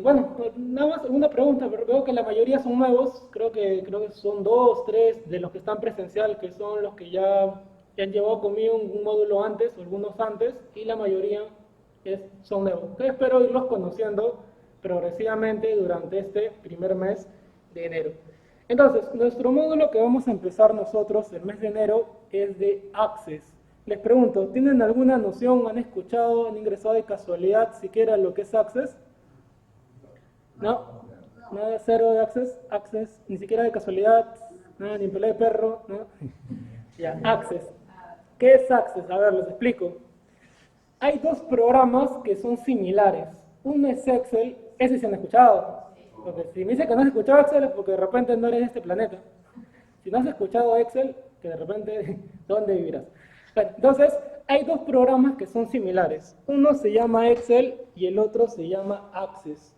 Bueno, nada más una pregunta, pero veo que la mayoría son nuevos, creo que son dos, tres de los que están presencial, que son los que ya han llevado conmigo un módulo antes, o algunos antes, y la mayoría son nuevos. Que espero irlos conociendo progresivamente durante este primer mes de enero. Entonces, nuestro módulo que vamos a empezar nosotros el mes de enero es de Access. Les pregunto, ¿tienen alguna noción, han escuchado, han ingresado de casualidad siquiera lo que es Access? No, nada, cero de Access, ni siquiera de casualidad, nada, ni en pelea de perro, ¿no? Ya, Access. ¿Qué es Access? A ver, les explico. Hay dos programas que son similares. Uno es Excel, ese se han escuchado. Porque si me dice que no has escuchado Excel es porque de repente no eres de este planeta. Si no has escuchado Excel, que de repente, ¿dónde vivirás? Bueno, entonces, hay dos programas que son similares. Uno se llama Excel y el otro se llama Access.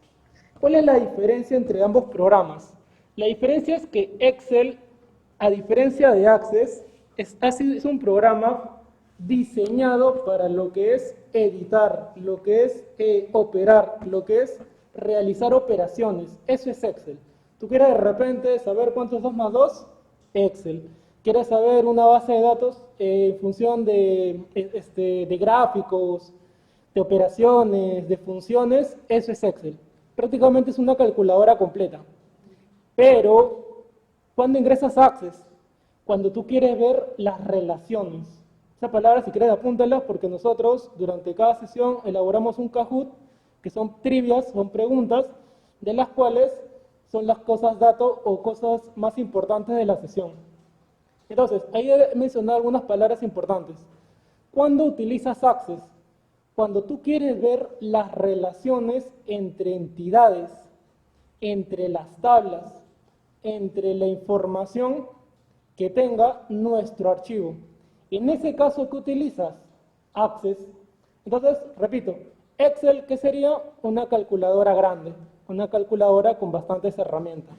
¿Cuál es la diferencia entre ambos programas? La diferencia es que Excel, a diferencia de Access, es un programa diseñado para lo que es editar, lo que es operar, lo que es realizar operaciones. Eso es Excel. ¿Tú quieres de repente saber cuánto es 2 más 2? Excel. ¿Quieres saber una base de datos en función de gráficos, de operaciones, de funciones? Eso es Excel. Prácticamente es una calculadora completa. Pero, ¿cuándo ingresas a Access? Cuando tú quieres ver las relaciones. Esa palabra, si quieres, apúntala porque nosotros, durante cada sesión, elaboramos un Kahoot, que son trivias, son preguntas, de las cuales son las cosas, datos o cosas más importantes de la sesión. Entonces, ahí he mencionado algunas palabras importantes. ¿Cuándo utilizas Access? Cuando tú quieres ver las relaciones entre entidades, entre las tablas, entre la información que tenga nuestro archivo. En ese caso, ¿qué utilizas? Access. Entonces, repito, Excel, ¿qué sería? Una calculadora grande, una calculadora con bastantes herramientas.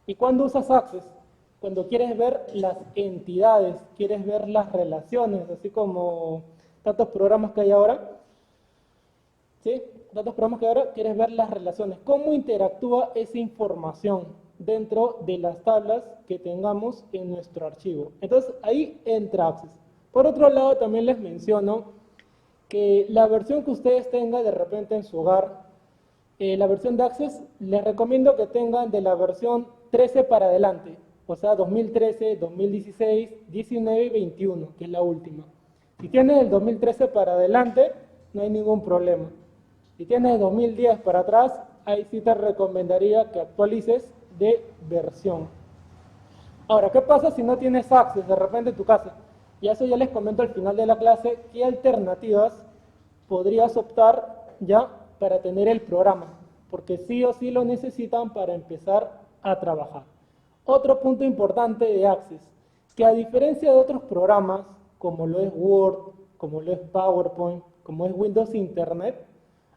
¿Y cuándo usas Access? Cuando quieres ver las entidades, quieres ver las relaciones, así como tantos programas que hay ahora. ¿Sí? Tantos programas que ahora quieres ver las relaciones. ¿Cómo interactúa esa información dentro de las tablas que tengamos en nuestro archivo? Entonces, ahí entra Access. Por otro lado, también les menciono que la versión que ustedes tengan de repente en su hogar, la versión de Access, les recomiendo que tengan de la versión 13 para adelante, o sea, 2013, 2016, 19 y 21, que es la última. Si tienes el 2013 para adelante, no hay ningún problema. Si tienes 2010 para atrás, ahí sí te recomendaría que actualices de versión. Ahora, ¿qué pasa si no tienes Access de repente en tu casa? Y eso ya les comento al final de la clase, qué alternativas podrías optar ya para tener el programa, porque sí o sí lo necesitan para empezar a trabajar. Otro punto importante de Access, que a diferencia de otros programas, como lo es Word, como lo es PowerPoint, como es Windows Internet,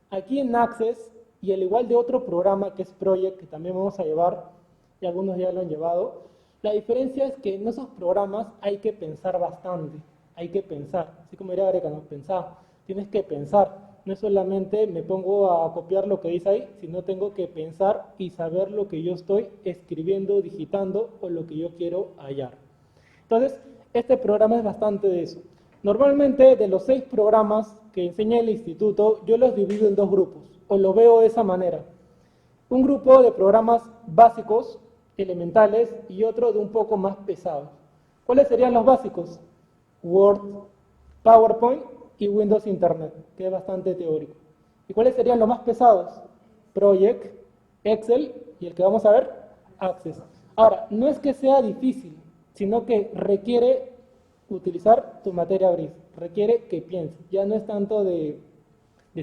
aquí en Access, y al igual de otro programa que es Project, que también vamos a llevar, y algunos ya lo han llevado, la diferencia es que en esos programas hay que pensar bastante, hay que pensar, así como diría Gareca, no, pensar, tienes que pensar, no es solamente me pongo a copiar lo que dice ahí, sino tengo que pensar y saber lo que yo estoy escribiendo, digitando o lo que yo quiero hallar. Entonces, este programa es bastante de eso. Normalmente, de los 6 programas que enseña el instituto, yo los divido en 2 grupos, o lo veo de esa manera. Un grupo de programas básicos, elementales, y otro de un poco más pesados. ¿Cuáles serían los básicos? Word, PowerPoint y Windows Internet, que es bastante teórico. ¿Y cuáles serían los más pesados? Project, Excel y el que vamos a ver, Access. Ahora, no es que sea difícil, sino que requiere utilizar tu materia gris, requiere que pienses. Ya no es tanto de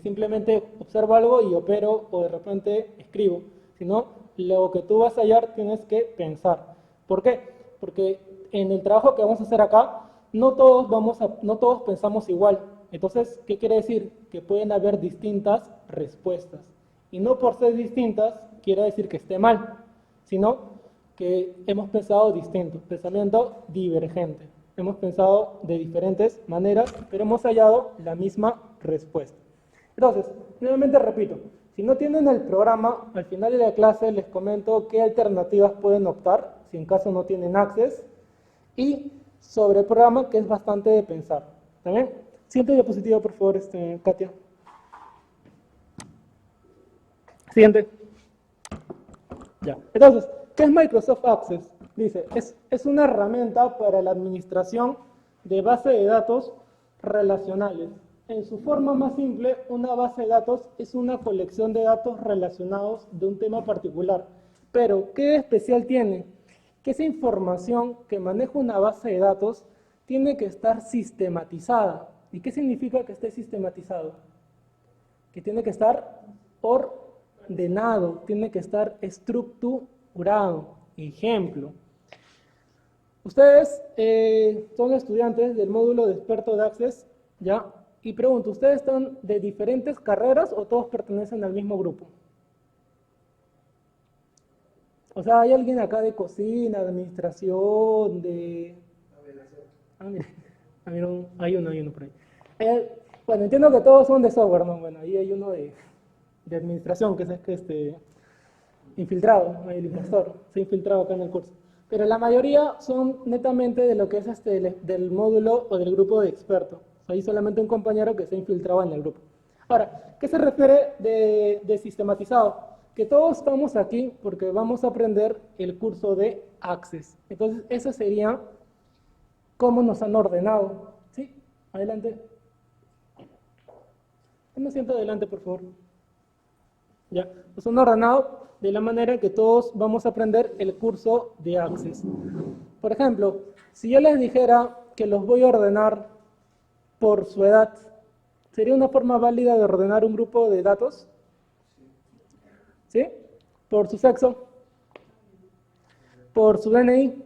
simplemente observo algo y opero o de repente escribo, sino lo que tú vas a hallar tienes que pensar. ¿Por qué? Porque en el trabajo que vamos a hacer acá, no todos pensamos igual. Entonces, ¿qué quiere decir? Que pueden haber distintas respuestas. Y no por ser distintas quiere decir que esté mal, sino que hemos pensado distinto, pensamiento divergente. Hemos pensado de diferentes maneras, pero hemos hallado la misma respuesta. Entonces, nuevamente repito, si no tienen el programa, al final de la clase les comento qué alternativas pueden optar, si en caso no tienen Access, y sobre el programa, que es bastante de pensar. ¿Está bien? Siguiente diapositiva, por favor, Katia. Siguiente. Ya. Entonces, ¿qué es Microsoft Access? Dice, es una herramienta para la administración de base de datos relacionales. En su forma más simple, una base de datos es una colección de datos relacionados de un tema particular. Pero, ¿qué de especial tiene? Que esa información que maneja una base de datos tiene que estar sistematizada. ¿Y qué significa que esté sistematizado? Que tiene que estar ordenado, tiene que estar estructurado. Ejemplo, ustedes son estudiantes del módulo de experto de Access, ¿ya? Y pregunto, ¿ustedes están de diferentes carreras o todos pertenecen al mismo grupo? O sea, ¿hay alguien acá de cocina, de administración, de... Ah, mira, hay uno por ahí. Bueno, entiendo que todos son de software, ¿no? Bueno, ahí hay uno de administración, que es infiltrado, el impostor, se ha infiltrado acá en el curso. Pero la mayoría son netamente de lo que es del módulo o del grupo de expertos. Hay solamente un compañero que se ha infiltrado en el grupo. Ahora, ¿qué se refiere de sistematizado? Que todos estamos aquí porque vamos a aprender el curso de Access. Entonces, ese sería cómo nos han ordenado. ¿Sí? Adelante. Me siento adelante, por favor. Ya, nos han ordenado de la manera que todos vamos a aprender el curso de Access. Por ejemplo, si yo les dijera que los voy a ordenar por su edad, ¿sería una forma válida de ordenar un grupo de datos? ¿Sí? ¿Por su sexo? ¿Por su DNI?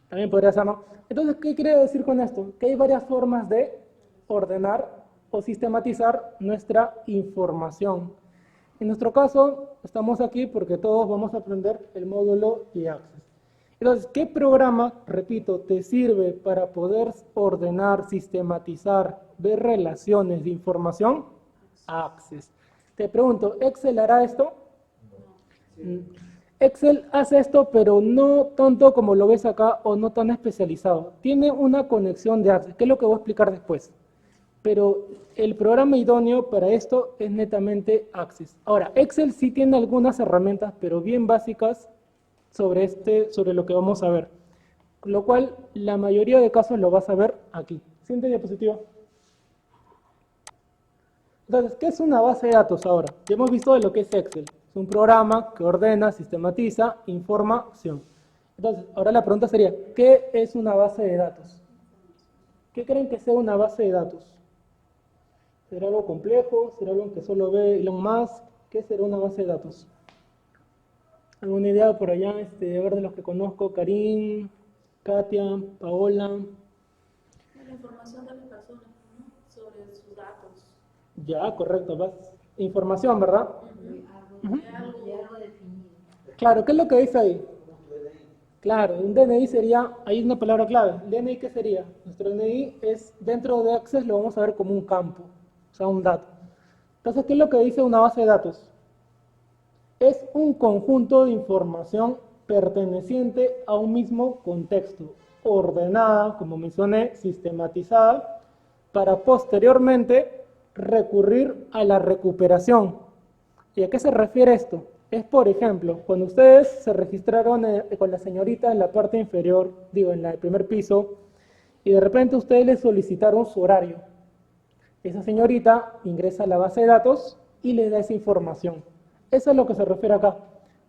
También podría ser, ¿no? Entonces, ¿qué quiere decir con esto? Que hay varias formas de ordenar o sistematizar nuestra información. En nuestro caso, estamos aquí porque todos vamos a aprender el módulo de Access. Entonces, ¿qué programa, repito, te sirve para poder ordenar, sistematizar, ver relaciones de información? Access. Te pregunto, ¿Excel hará esto? Excel hace esto, pero no tanto como lo ves acá o no tan especializado. Tiene una conexión de Access, que es lo que voy a explicar después. Pero el programa idóneo para esto es netamente Access. Ahora, Excel sí tiene algunas herramientas, pero bien básicas sobre lo que vamos a ver. Lo cual, la mayoría de casos lo vas a ver aquí. Siguiente diapositiva. Entonces, ¿qué es una base de datos ahora? Ya hemos visto de lo que es Excel. Es un programa que ordena, sistematiza información. Entonces, ahora la pregunta sería, ¿qué es una base de datos? ¿Qué creen que sea una base de datos? ¿Será algo complejo? ¿Será algo que solo ve Elon Musk? ¿Qué será una base de datos? ¿Alguna idea por allá? A ver, de los que conozco, Karim, Katia, Paola. La información de las personas, ¿no? Sobre sus datos. Ya, correcto, vas. Información, ¿verdad? Algo definido. Claro, ¿qué es lo que dice ahí? Claro, un DNI sería, ahí es una palabra clave. ¿DNI qué sería? Nuestro DNI es, dentro de Access lo vamos a ver como un campo, o sea, un dato. Entonces, ¿qué es lo que dice una base de datos? Es un conjunto de información perteneciente a un mismo contexto, ordenada, como mencioné, sistematizada, para posteriormente recurrir a la recuperación. ¿Y a qué se refiere esto? Es, por ejemplo, cuando ustedes se registraron con la señorita en la parte inferior, digo, en el primer piso, y de repente ustedes le solicitaron su horario. Esa señorita ingresa a la base de datos y le da esa información. Eso es lo que se refiere acá,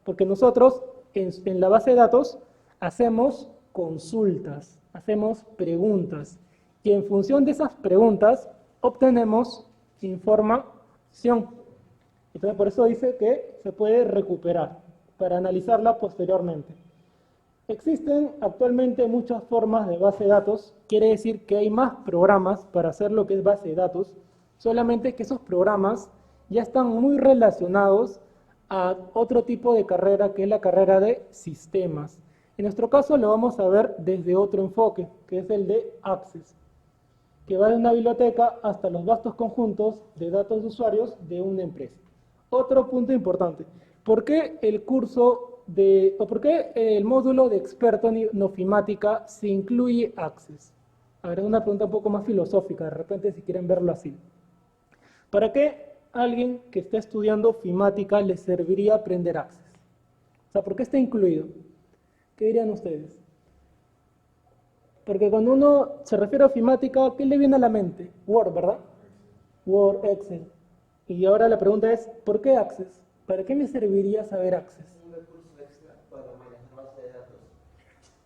porque nosotros en la base de datos hacemos consultas, hacemos preguntas, y en función de esas preguntas obtenemos información. Entonces, por eso dice que se puede recuperar para analizarla posteriormente. Existen actualmente muchas formas de base de datos, quiere decir que hay más programas para hacer lo que es base de datos, solamente que esos programas ya están muy relacionados a otro tipo de carrera que es la carrera de sistemas. En nuestro caso lo vamos a ver desde otro enfoque, que es el de Access. que va de una biblioteca hasta los vastos conjuntos de datos de usuarios de una empresa. Otro punto importante, ¿por qué por qué el módulo de experto en ofimática se incluye Access? A ver, una pregunta un poco más filosófica, de repente si quieren verlo así. ¿Para qué a alguien que está estudiando ofimática le serviría aprender Access? O sea, ¿por qué está incluido? ¿Qué dirían ustedes? Porque cuando uno se refiere a ofimática, ¿qué le viene a la mente? Word, ¿verdad? Word, Excel. Y ahora la pregunta es, ¿por qué Access? ¿Para qué me serviría saber Access? Un recurso extra para manejar base de datos.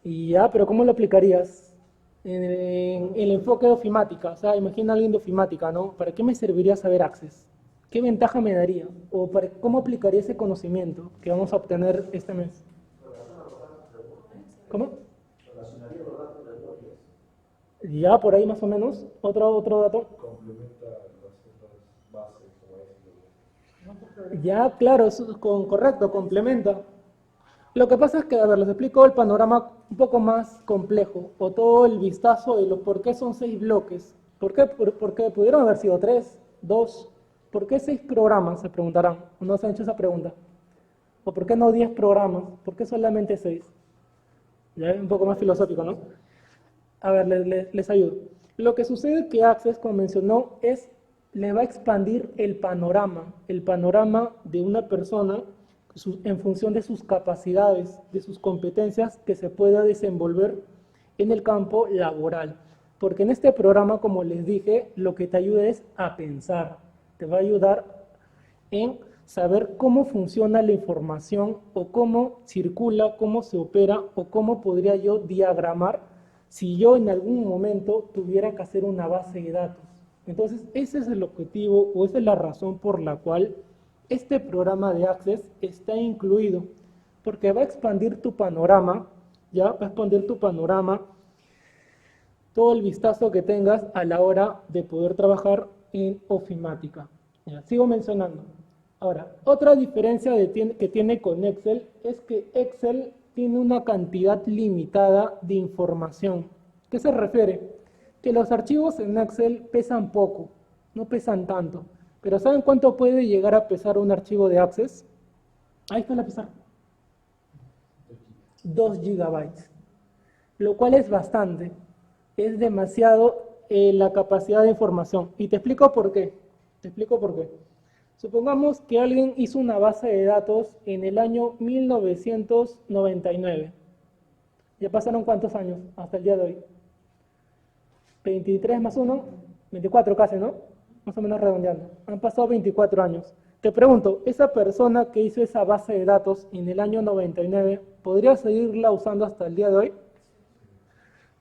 Y ya, pero ¿cómo lo aplicarías en el enfoque de ofimática? O sea, imagina a alguien de ofimática, ¿no? ¿Para qué me serviría saber Access? ¿Qué ventaja me daría? ¿O cómo aplicaría ese conocimiento que vamos a obtener este mes? ¿Cómo? Relacionaría los datos de memorias. Ya, por ahí más o menos. Otro dato. Complementa las otras bases o bases. Ya, claro, correcto, complementa. Lo que pasa es que, a ver, les explico el panorama un poco más complejo, o todo el vistazo de por qué son 6 bloques. ¿Por qué pudieron haber sido 3, 2? ¿Por qué 6 programas? Se preguntarán. ¿No se han hecho esa pregunta? ¿O por qué no 10 programas? ¿Por qué solamente 6? Ya es un poco más filosófico, ¿no? A ver, les ayudo. Lo que sucede es que Access, como mencionó, le va a expandir el panorama de una persona en función de sus capacidades, de sus competencias que se pueda desenvolver en el campo laboral. Porque en este programa, como les dije, lo que te ayuda es a pensar, te va a ayudar en saber cómo funciona la información o cómo circula, cómo se opera o cómo podría yo diagramar si yo en algún momento tuviera que hacer una base de datos. Entonces, ese es el objetivo o esa es la razón por la cual este programa de Access está incluido, porque va a expandir tu panorama, ya va a expandir tu panorama, todo el vistazo que tengas a la hora de poder trabajar en ofimática. Ya, sigo mencionando. Ahora, otra diferencia que tiene con Excel es que Excel tiene una cantidad limitada de información. ¿Qué se refiere? Que los archivos en Excel pesan poco, no pesan tanto. Pero ¿saben cuánto puede llegar a pesar un archivo de Access? Ahí está la pesar. 2 gigabytes, lo cual es bastante. Es demasiado la capacidad de información. Y te explico por qué. Te explico por qué. Supongamos que alguien hizo una base de datos en el año 1999. ¿Ya pasaron cuántos años hasta el día de hoy? 23 más 1, 24 casi, ¿no? Más o menos redondeando. Han pasado 24 años. Te pregunto, ¿esa persona que hizo esa base de datos en el año 99, podría seguirla usando hasta el día de hoy?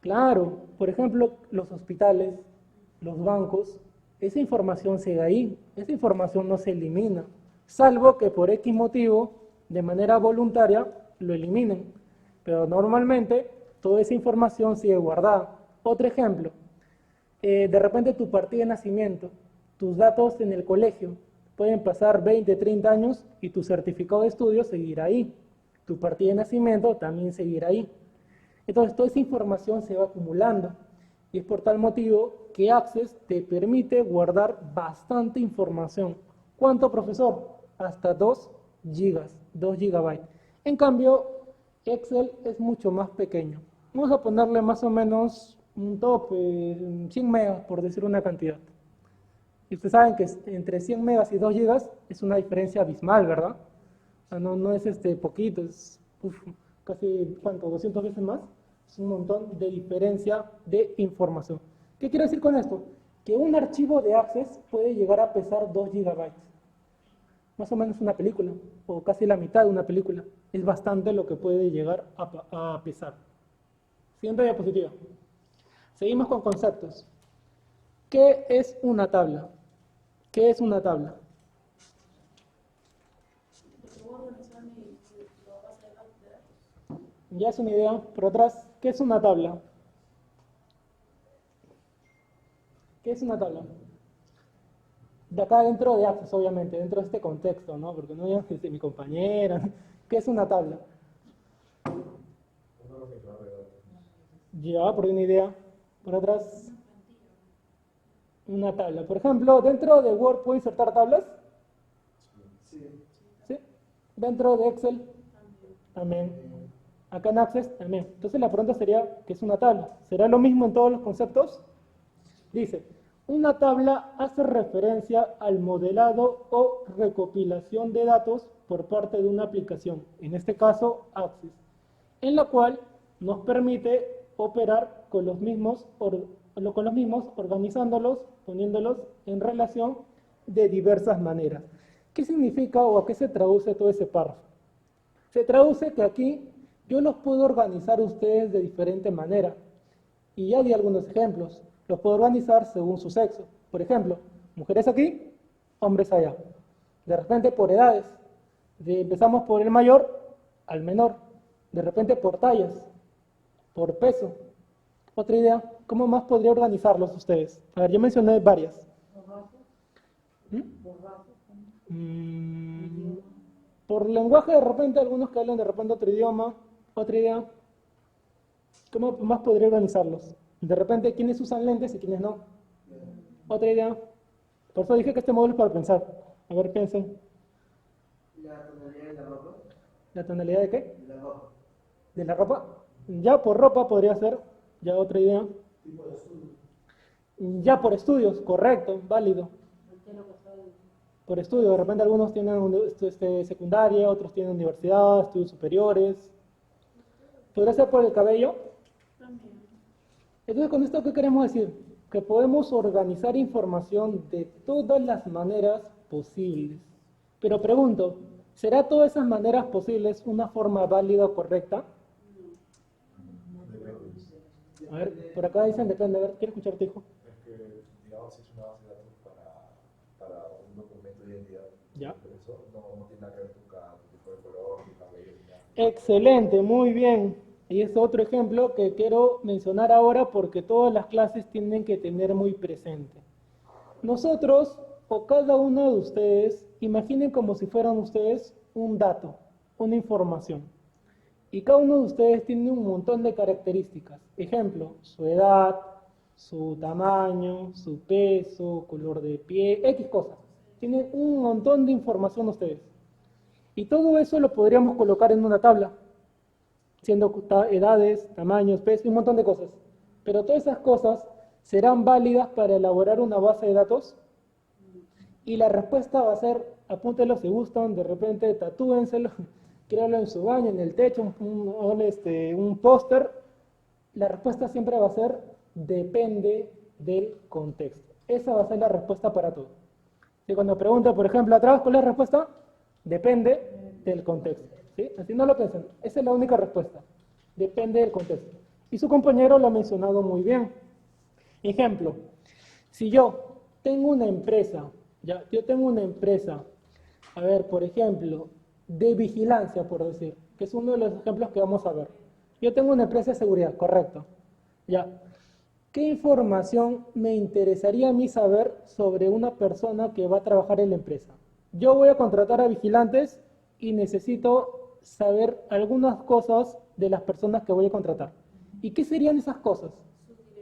Claro, por ejemplo, los hospitales, los bancos, esa información sigue ahí, esa información no se elimina, salvo que por X motivo, de manera voluntaria, lo eliminen. Pero normalmente toda esa información sigue guardada. Otro ejemplo, de repente tu partida de nacimiento, tus datos en el colegio, pueden pasar 20, 30 años y tu certificado de estudio seguirá ahí. Tu partida de nacimiento también seguirá ahí. Entonces, toda esa información se va acumulando. Y es por tal motivo que Access te permite guardar bastante información. ¿Cuánto, profesor? Hasta 2 gigas, 2 gigabytes. En cambio, Excel es mucho más pequeño. Vamos a ponerle más o menos un tope, 100 megas, por decir una cantidad. Y ustedes saben que entre 100 megas y 2 gigas es una diferencia abismal, ¿verdad? O sea, no es poquito, es casi, ¿cuánto? 200 veces más. Es un montón de diferencia de información. ¿Qué quiero decir con esto? Que un archivo de Access puede llegar a pesar 2 gigabytes. Más o menos una película, o casi la mitad de una película. Es bastante lo que puede llegar a pesar. Siguiente diapositiva. Seguimos con conceptos. ¿Qué es una tabla? ¿Qué es una tabla? Ya es una idea. Por atrás, ¿qué es una tabla? ¿Qué es una tabla? De acá dentro de Access, obviamente, dentro de este contexto, ¿no? Porque no digan que es mi compañera. ¿Qué es una tabla? Ya, por una idea. Por atrás. Una tabla. Por ejemplo, dentro de Word puedo insertar tablas. Sí. ¿Sí? Dentro de Excel también. Acá en Access también. Entonces la pregunta sería, ¿qué es una tabla? ¿Será lo mismo en todos los conceptos? Dice, una tabla hace referencia al modelado o recopilación de datos por parte de una aplicación, en este caso Access, en la cual nos permite operar con los mismos, organizándolos, poniéndolos en relación de diversas maneras. ¿Qué significa o a qué se traduce todo ese párrafo? Se traduce que aquí yo los puedo organizar a ustedes de diferente manera. Y ya di algunos ejemplos. Los puedo organizar según su sexo. Por ejemplo, mujeres aquí, hombres allá. De repente por edades. Empezamos por el mayor al menor. De repente por tallas, por peso. Otra idea, ¿cómo más podría organizarlos ustedes? A ver, yo mencioné varias. Por lenguaje de repente, algunos que hablan de repente otro idioma. Otra idea, ¿cómo más podría organizarlos? De repente, ¿quiénes usan lentes y quiénes no? Otra idea. Por eso dije que este módulo es para pensar. A ver, piensen. La tonalidad de la ropa. ¿La tonalidad de qué? De la ropa. ¿De la ropa? Ya por ropa podría ser. Ya otra idea. Tipo de estudio. Ya por estudios, correcto, válido. Por estudio, de repente algunos tienen secundaria, otros tienen universidad, estudios superiores. ¿Podría ser por el cabello? También. Entonces, con esto, ¿qué queremos decir? Que podemos organizar información de todas las maneras posibles. Pero pregunto, ¿será todas esas maneras posibles una forma válida o correcta? A ver, por acá dicen depende. A ver, quiero escucharte, hijo. Es que, digamos, si es una base de datos para un documento de identidad, Ya. pero eso no tiene nada que ver con tu tipo de color, tu cabello, ni nada. Excelente, muy bien. Y es otro ejemplo que quiero mencionar ahora porque todas las clases tienen que tener muy presente. Nosotros, o cada uno de ustedes, imaginen como si fueran ustedes un dato, una información. Y cada uno de ustedes tiene un montón de características. Ejemplo, su edad, su tamaño, su peso, color de piel, X cosas. Tienen un montón de información ustedes. Y todo eso lo podríamos colocar en una tabla, siendo edades, tamaños, peso y un montón de cosas. Pero todas esas cosas serán válidas para elaborar una base de datos. Y la respuesta va a ser, apúntenlo si gustan, de repente tatúenselo, créanlo en su baño, en el techo, un póster. La respuesta siempre va a ser, depende del contexto. Esa va a ser la respuesta para todo. Si cuando pregunta, por ejemplo, atrás, ¿cuál es la respuesta? Depende del contexto. ¿Sí? Así no lo piensen. Esa es la única respuesta. Depende del contexto. Y su compañero lo ha mencionado muy bien. Ejemplo, si yo tengo una empresa, a ver, por ejemplo, de vigilancia, por decir, que es uno de los ejemplos que vamos a ver. Yo tengo una empresa de seguridad, correcto. Ya. ¿Qué información me interesaría a mí saber sobre una persona que va a trabajar en la empresa? Yo voy a contratar a vigilantes y necesito saber algunas cosas de las personas que voy a contratar. ¿Y qué serían esas cosas?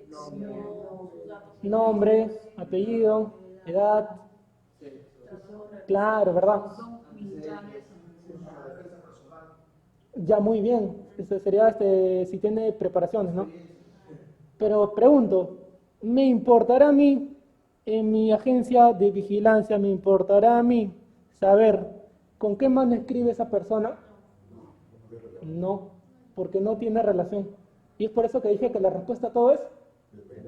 Su dirección, sus datos. Nombre, apellido, edad. Claro, ¿verdad? Ya, muy bien. Ese sería si tiene preparaciones, ¿no? Pero pregunto, ¿me importará a mí, en mi agencia de vigilancia, me importará a mí saber con qué mano escribe esa persona? No, porque no tiene relación. Y es por eso que dije que la respuesta a todo es,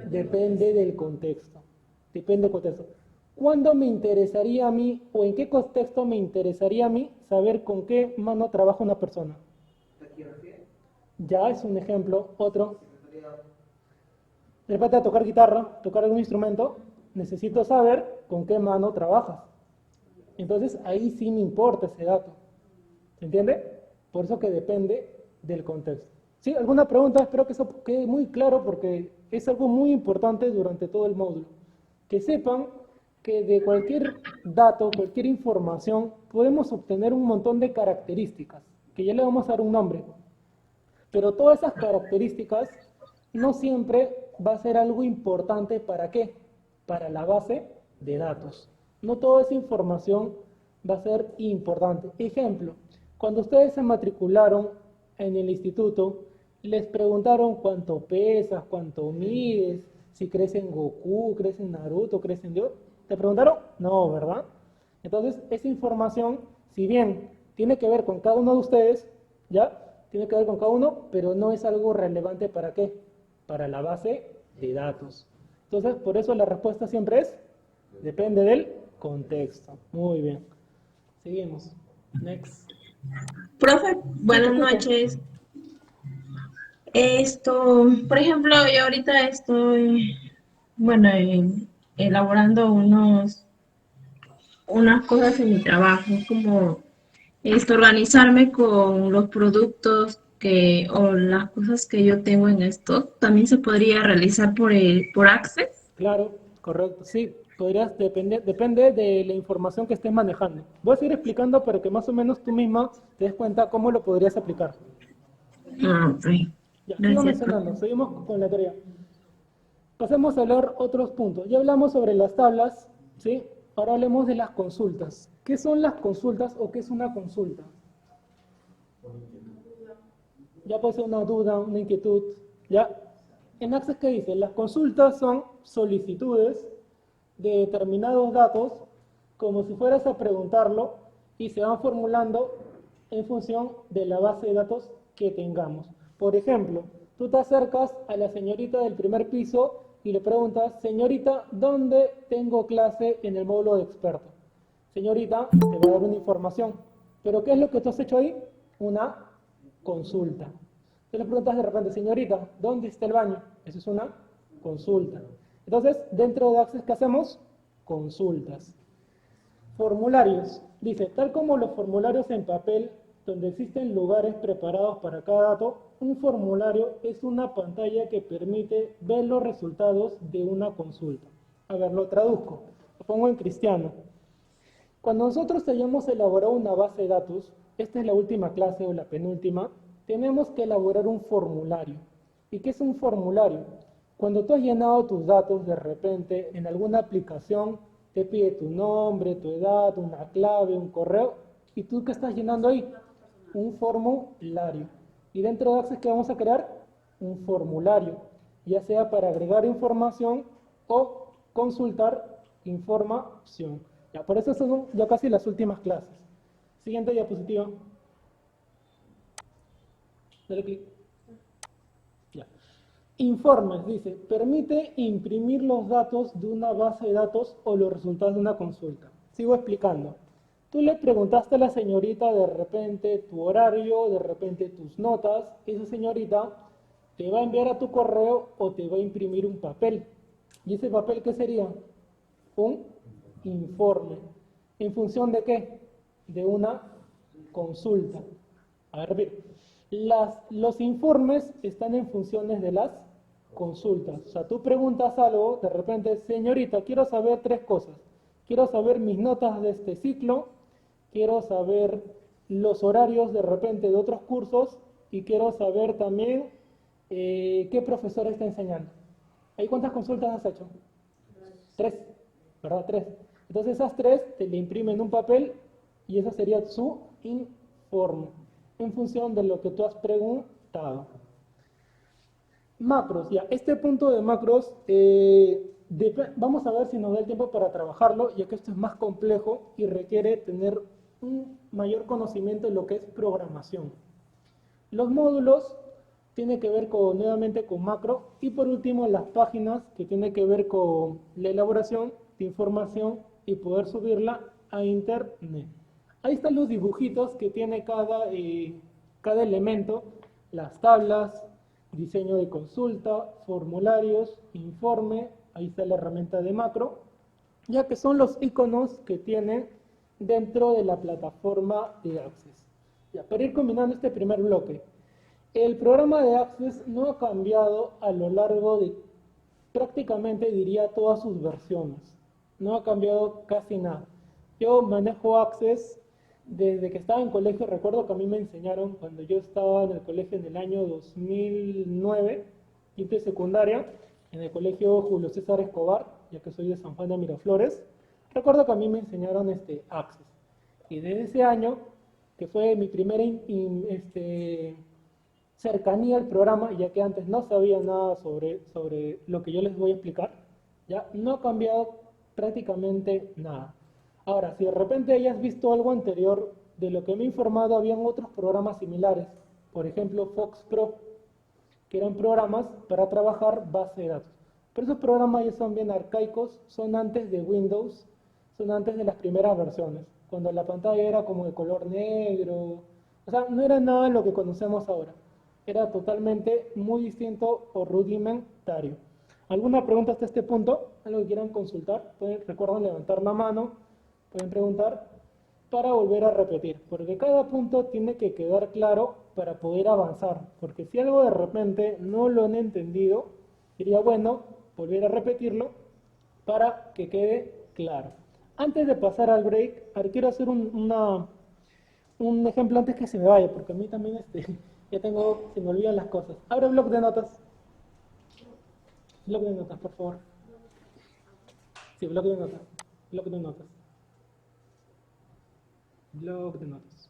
depende del contexto. Depende del contexto. ¿Cuándo me interesaría a mí, o en qué contexto me interesaría a mí, saber con qué mano trabaja una persona? Taquigrafía. Ya es un ejemplo. Otro. Secretaría. De repente a tocar guitarra, tocar algún instrumento, necesito saber con qué mano trabajas. Entonces ahí sí me importa ese dato. ¿Se entiende? Por eso que depende del contexto. ¿Sí? ¿Alguna pregunta? Espero que eso quede muy claro porque es algo muy importante durante todo el módulo. Que sepan que de cualquier dato, cualquier información, podemos obtener un montón de características, que ya le vamos a dar un nombre. Pero todas esas características no siempre va a ser algo importante. ¿Para qué? para la base de datos. No toda esa información va a ser importante. Ejemplo, cuando ustedes se matricularon en el instituto, les preguntaron cuánto pesas, cuánto mides, si crees en Goku, crees en Naruto, crees en Dios. ¿Te preguntaron? No, ¿verdad? Entonces, esa información, si bien tiene que ver con cada uno de ustedes, ¿ya? Tiene que ver con cada uno, pero no es algo relevante ¿para qué? Para la base de datos. Entonces, por eso la respuesta siempre es, depende del contexto. Muy bien. Seguimos. Next. Profe, Sí, te buenas escucho. noches. Por ejemplo, yo ahorita estoy, bueno, elaborando unas cosas en mi trabajo, como organizarme con los productos o las cosas que yo tengo en stock. También se podría realizar por Access. Claro, correcto. Sí, depende de la información que estés manejando. Voy a seguir explicando para que más o menos tú misma te des cuenta cómo lo podrías aplicar. Ah, ok. Ya, sigo Gracias, mencionando, profe. seguimos con la teoría. Pasemos a hablar otros puntos. Ya hablamos sobre las tablas, ¿sí? Ahora hablemos de las consultas. ¿Qué son las consultas o qué es una consulta? Ya puede ser una duda, una inquietud, ¿ya? En Access, ¿qué dice? Las consultas son solicitudes de determinados datos, como si fueras a preguntarlo, y se van formulando en función de la base de datos que tengamos. Por ejemplo, tú te acercas a la señorita del primer piso y le preguntas, señorita, ¿dónde tengo clase en el módulo de experto? Señorita, te va a dar una información. ¿Pero qué es lo que tú has hecho ahí? Una consulta. Tú le preguntas de repente, señorita, ¿dónde está el baño? Eso es una consulta. Entonces, dentro de Access, ¿qué hacemos? Consultas. Formularios. Dice, tal como los formularios en papel, donde existen lugares preparados para cada dato, un formulario es una pantalla que permite ver los resultados de una consulta. A ver, lo traduzco. Lo pongo en cristiano. Cuando nosotros hayamos elaborado una base de datos, esta es la última clase o la penúltima, tenemos que elaborar un formulario. ¿Y qué es un formulario? Cuando tú has llenado tus datos de repente en alguna aplicación, te pide tu nombre, tu edad, una clave, un correo, ¿y tú qué estás llenando ahí? Un formulario. Y dentro de Access, ¿qué vamos a crear? Un formulario, ya sea para agregar información o consultar información. Ya, por eso son ya casi las últimas clases. Siguiente diapositiva. Dale clic. Ya. Informes, dice, permite imprimir los datos de una base de datos o los resultados de una consulta. Sigo explicando. Tú le preguntaste a la señorita de repente tu horario, de repente tus notas. Esa señorita te va a enviar a tu correo o te va a imprimir un papel. ¿Y ese papel qué sería? Un informe. ¿En función de qué? De una consulta. A ver, repito. Los informes están en funciones de las consultas. O sea, tú preguntas algo, de repente, señorita, quiero saber tres cosas. Quiero saber mis notas de este ciclo, quiero saber los horarios de repente de otros cursos y quiero saber también qué profesor está enseñando. ¿Ahí cuántas consultas has hecho? Tres, ¿verdad? Tres. Entonces esas tres te le imprimen un papel y ese sería su informe en función de lo que tú has preguntado. Macros, ya. Este punto de macros, vamos a ver si nos da el tiempo para trabajarlo, ya que esto es más complejo y requiere tener un mayor conocimiento de lo que es programación. Los módulos tienen que ver nuevamente con macro y por último las páginas que tienen que ver con la elaboración de información y poder subirla a internet. Ahí están los dibujitos que tiene cada elemento, las tablas, diseño de consulta, formularios, informe, ahí está la herramienta de macro, ya que son los iconos que tienen dentro de la plataforma de Access. Ya, para ir combinando este primer bloque, el programa de Access no ha cambiado a lo largo de prácticamente diría todas sus versiones. No ha cambiado casi nada. Yo manejo Access desde que estaba en colegio. Recuerdo que a mí me enseñaron cuando yo estaba en el colegio en el año 2009, quinto de secundaria, en el colegio Julio César Escobar. ya que soy de San Juan de Miraflores, recuerdo que a mí me enseñaron Access. Y desde ese año, que fue mi primera cercanía al programa, ya que antes no sabía nada sobre lo que yo les voy a explicar, ya no ha cambiado prácticamente nada. Ahora, si de repente hayas visto algo anterior de lo que me he informado, habían otros programas similares, por ejemplo Fox Pro, que eran programas para trabajar base de datos. Pero esos programas ya son bien arcaicos, son antes de Windows, son antes de las primeras versiones, cuando la pantalla era como de color negro, o sea, no era nada lo que conocemos ahora. Era totalmente muy distinto o rudimentario. ¿Alguna pregunta hasta este punto? ¿Algo que quieran consultar? Recuerden levantar la mano, pueden preguntar para volver a repetir, porque cada punto tiene que quedar claro para poder avanzar, porque si algo de repente no lo han entendido, sería bueno volver a repetirlo para que quede claro. Antes de pasar al break, quiero hacer un ejemplo antes que se me vaya, porque a mí también ya se me olvidan las cosas. Abre bloc de notas. Bloc de notas, por favor. Sí, bloc de notas. Bloc de notas. Bloc de notas.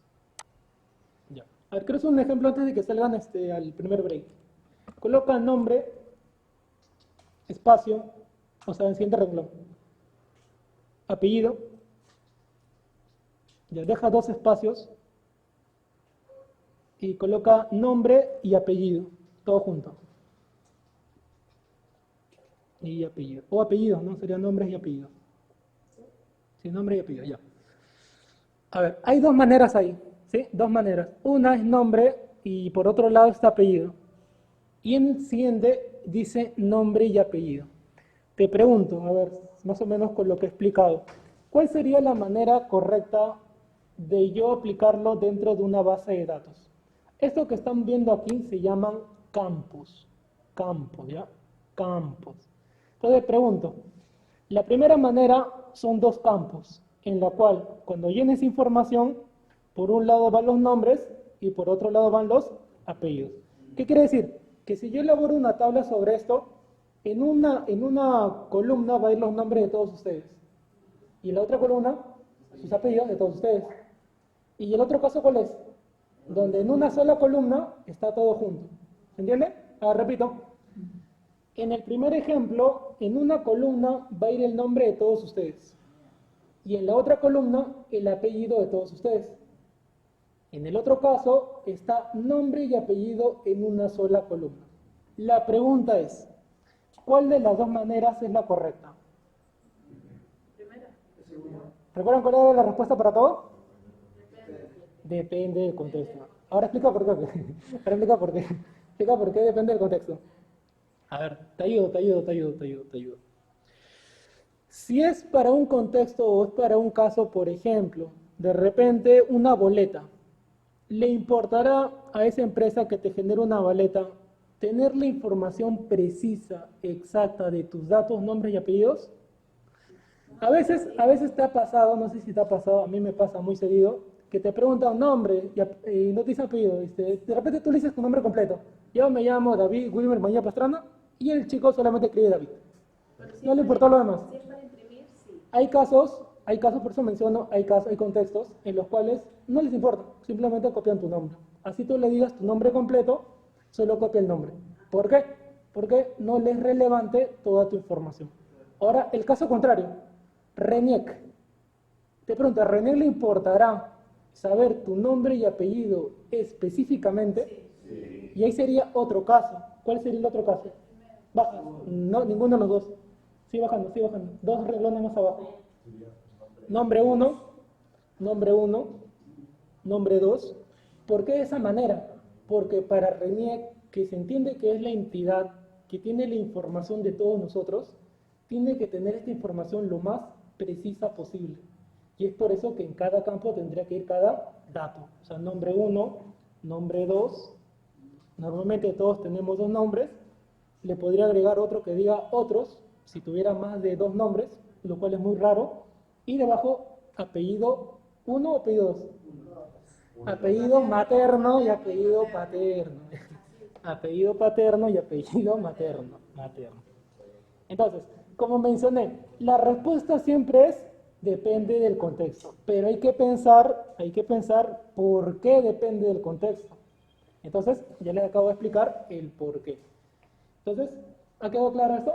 Ya. A ver, quiero hacer un ejemplo antes de que salgan al primer break. Coloca nombre, espacio, o sea, en siguiente renglón. Apellido. Ya, deja 2 espacios. Y coloca nombre y apellido, todo junto. Y apellido. O apellido, ¿no? Sería nombres y apellido. Sí, nombre y apellido, ya. A ver, hay 2 maneras ahí, ¿sí? 2 maneras. Una es nombre y por otro lado está apellido. Y en el siguiente dice nombre y apellido. Te pregunto, a ver, más o menos con lo que he explicado, ¿cuál sería la manera correcta de yo aplicarlo dentro de una base de datos? Esto que están viendo aquí se llaman campos. Campos, ¿ya? Campos. Entonces pregunto, la primera manera son 2 campos, en la cual cuando llenes información, por un lado van los nombres y por otro lado van los apellidos. ¿Qué quiere decir? Que si yo elaboro una tabla sobre esto, en una columna va a ir los nombres de todos ustedes. Y en la otra columna, sus apellidos de todos ustedes. ¿Y el otro caso cuál es? Donde en una sola columna está todo junto. ¿Se entiende? Ahora repito. En el primer ejemplo, en una columna va a ir el nombre de todos ustedes. Y en la otra columna, el apellido de todos ustedes. En el otro caso, está nombre y apellido en una sola columna. La pregunta es, ¿cuál de las 2 maneras es la correcta? Primera. ¿Recuerdan cuál era la respuesta para todo? Depende del contexto. Ahora explica por qué. Ahora explica por qué. Explica por qué depende del contexto. A ver, te ayudo. Si es para un contexto o es para un caso, por ejemplo, de repente una boleta, ¿le importará a esa empresa que te genere una boleta tener la información precisa, exacta de tus datos, nombres y apellidos? A veces te ha pasado, no sé si te ha pasado, a mí me pasa muy seguido, que te preguntan nombre y no te dice apellido. De repente tú le dices tu nombre completo. Yo me llamo David Wilmer Mañana Pastrana y el chico solamente escribe David. No le importó lo demás. Si es para imprimir, sí. Hay casos, por eso menciono, hay contextos en los cuales no les importa, simplemente copian tu nombre. Así tú le digas tu nombre completo, solo copia el nombre. ¿Por qué? Porque no le es relevante toda tu información. Ahora, el caso contrario, RENIEC. Te pregunto, ¿a RENIEC le importará saber tu nombre y apellido específicamente? Sí. Y ahí sería otro caso. ¿Cuál sería el otro caso? Baja. No, ninguno de los 2. Sigue bajando. 2 renglones más abajo. Nombre 1, nombre 2. ¿Por qué de esa manera? Porque para RENIEC, que se entiende que es la entidad que tiene la información de todos nosotros, tiene que tener esta información lo más precisa posible. Y es por eso que en cada campo tendría que ir cada dato. O sea, nombre 1, nombre 2. Normalmente todos tenemos 2 nombres. Le podría agregar otro que diga otros, si tuviera más de 2 nombres, lo cual es muy raro. Y debajo, apellido 1 o apellido 2. Apellido materno y apellido paterno. Apellido paterno y apellido materno. Entonces, como mencioné, la respuesta siempre es depende del contexto, pero hay que pensar por qué depende del contexto. Entonces, ya les acabo de explicar el por qué. Entonces, ¿ha quedado claro esto?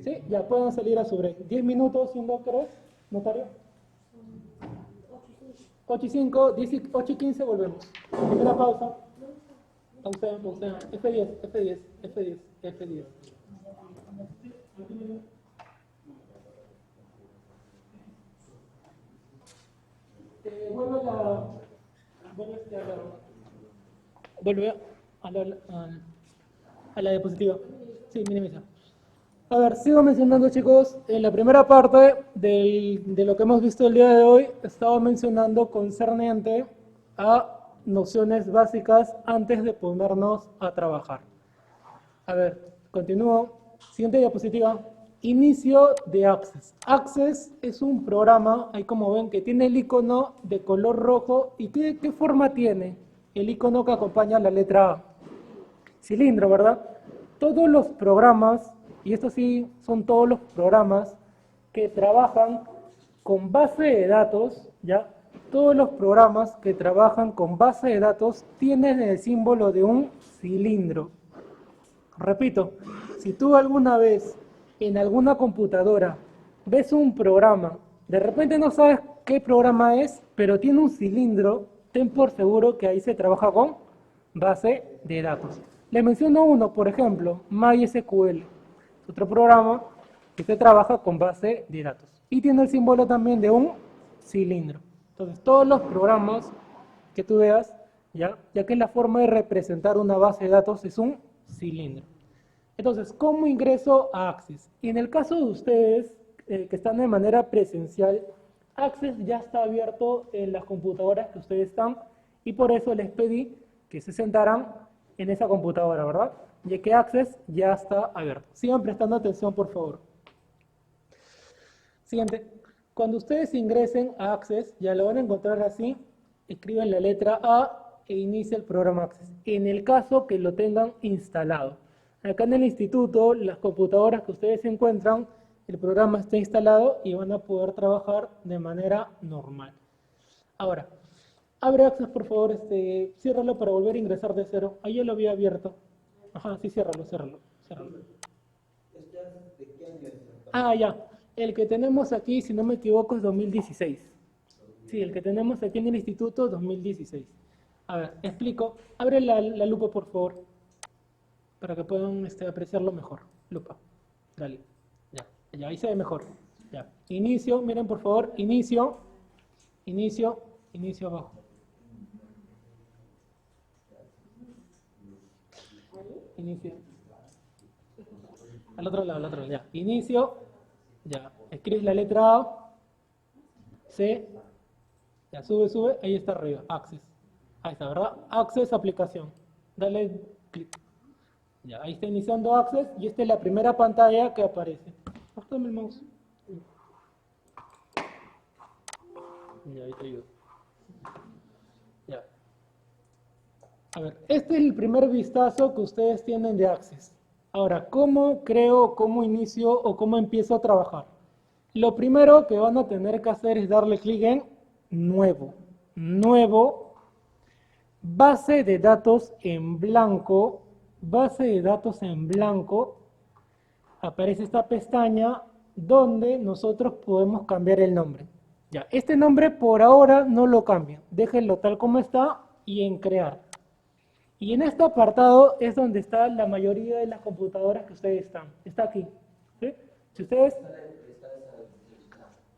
Sí, ya pueden salir a su break. 10 minutos, si no querés, notario. 8 y 5, 8 y 15 volvemos. Primera pausa. Pauseen. F10. Vuelve a la diapositiva. Sí, minimiza. A ver, sigo mencionando, chicos, en la primera parte de lo que hemos visto el día de hoy, estaba mencionando concerniente a nociones básicas antes de ponernos a trabajar. A ver, continúo. Siguiente diapositiva. Inicio de Access. Access es un programa, ahí como ven, que tiene el icono de color rojo. ¿Y qué forma tiene? El icono que acompaña la letra A. Cilindro, ¿verdad? Todos los programas, y estos sí son todos los programas que trabajan con base de datos, ¿ya? Todos los programas que trabajan con base de datos tienen el símbolo de un cilindro. Repito, si tú alguna vez en alguna computadora ves un programa, de repente no sabes qué programa es, pero tiene un cilindro, ten por seguro que ahí se trabaja con base de datos. Le menciono uno, por ejemplo, MySQL, otro programa que se trabaja con base de datos y tiene el símbolo también de un cilindro. Entonces, todos los programas que tú veas, ya que la forma de representar una base de datos es un cilindro. Entonces, ¿cómo ingreso a Access? Y en el caso de ustedes que están de manera presencial, Access ya está abierto en las computadoras que ustedes están y por eso les pedí que se sentaran en esa computadora, ¿verdad? Ya que Access ya está abierto. Sigan prestando atención, por favor. Siguiente. Cuando ustedes ingresen a Access, ya lo van a encontrar así, escriben la letra A e inicia el programa Access, en el caso que lo tengan instalado. Acá en el instituto, las computadoras que ustedes encuentran, el programa está instalado y van a poder trabajar de manera normal. Ahora, abre Access, por favor, ciérralo para volver a ingresar de cero. Ahí ya lo había abierto. Ajá, sí, ciérralo. Ah, ya. El que tenemos aquí, si no me equivoco, es 2016. Sí, el que tenemos aquí en el instituto, 2016. A ver, explico. Abre la lupa, por favor, para que puedan apreciarlo mejor. Lupa. Dale. Ya, ahí se ve mejor. Ya. Inicio, miren por favor, inicio abajo. Inicio. Al otro lado, ya. Inicio, ya. Escribes la letra A, C, ya sube, ahí está arriba, Access. Ahí está, ¿verdad? Access aplicación. Dale clic. Ya, ahí está iniciando Access y esta es la primera pantalla que aparece. Bájame el mouse. Ya, ahí te ayudo. Ya. A ver, este es el primer vistazo que ustedes tienen de Access. Ahora, ¿cómo creo, cómo inicio o cómo empiezo a trabajar? Lo primero que van a tener que hacer es darle clic en Nuevo. Nuevo, base de datos en blanco. Base de datos en blanco. Aparece esta pestaña donde nosotros podemos cambiar el nombre. Ya, este nombre por ahora no lo cambien. Déjenlo tal como está y en crear. Y en este apartado es donde está la mayoría de las computadoras que ustedes están. Está aquí. ¿Sí? Si ustedes...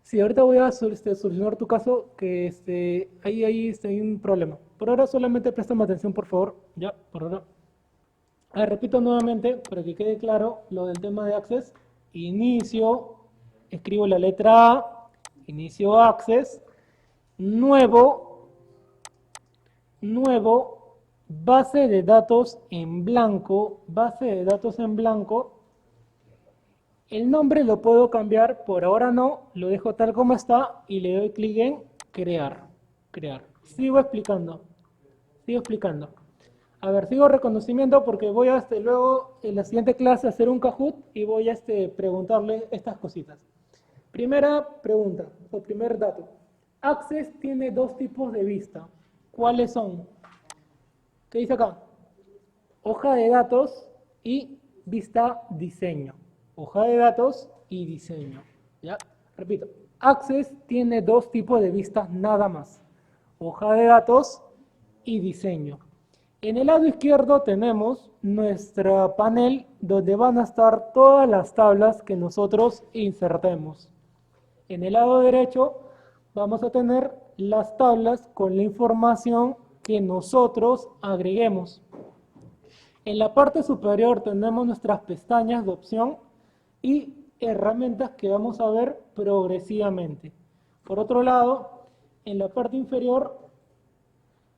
Sí, ahorita voy a solucionar tu caso, que ahí hay un problema. Por ahora solamente préstame atención, por favor. Ya, por ahora. A ver, repito nuevamente, para que quede claro lo del tema de Access. Inicio, escribo la letra A, inicio Access, nuevo, base de datos en blanco, El nombre lo puedo cambiar, por ahora no, lo dejo tal como está y le doy clic en crear. Sigo explicando. A ver, sigo reconocimiento porque voy a luego en la siguiente clase hacer un Kahoot y voy a preguntarle estas cositas. Primera pregunta, o primer dato. Access tiene dos tipos de vista. ¿Cuáles son? ¿Qué dice acá? Hoja de datos y vista diseño. Hoja de datos y diseño. ¿Ya? Repito, Access tiene dos tipos de vistas nada más. Hoja de datos y diseño. En el lado izquierdo tenemos nuestro panel donde van a estar todas las tablas que nosotros insertemos. En el lado derecho vamos a tener las tablas con la información que nosotros agreguemos. En la parte superior tenemos nuestras pestañas de opción y herramientas que vamos a ver progresivamente. Por otro lado, en la parte inferior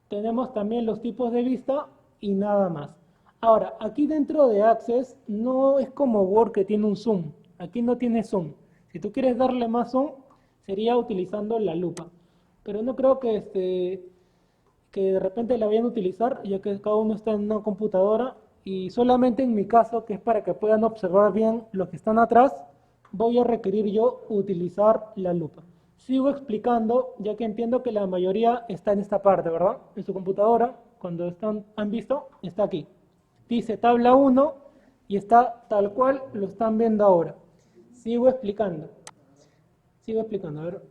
tenemos también los tipos de vista y nada más. Ahora, aquí dentro de Access no es como Word que tiene un zoom. Aquí no tiene zoom. Si tú quieres darle más zoom, sería utilizando la lupa. Pero no creo que de repente la vayan a utilizar, ya que cada uno está en una computadora. Y solamente en mi caso, que es para que puedan observar bien los que están atrás, voy a requerir yo utilizar la lupa. Sigo explicando, ya que entiendo que la mayoría está en esta parte, ¿verdad? En su computadora, cuando han visto, está aquí. Dice tabla 1 y está tal cual lo están viendo ahora. Sigo explicando. A ver.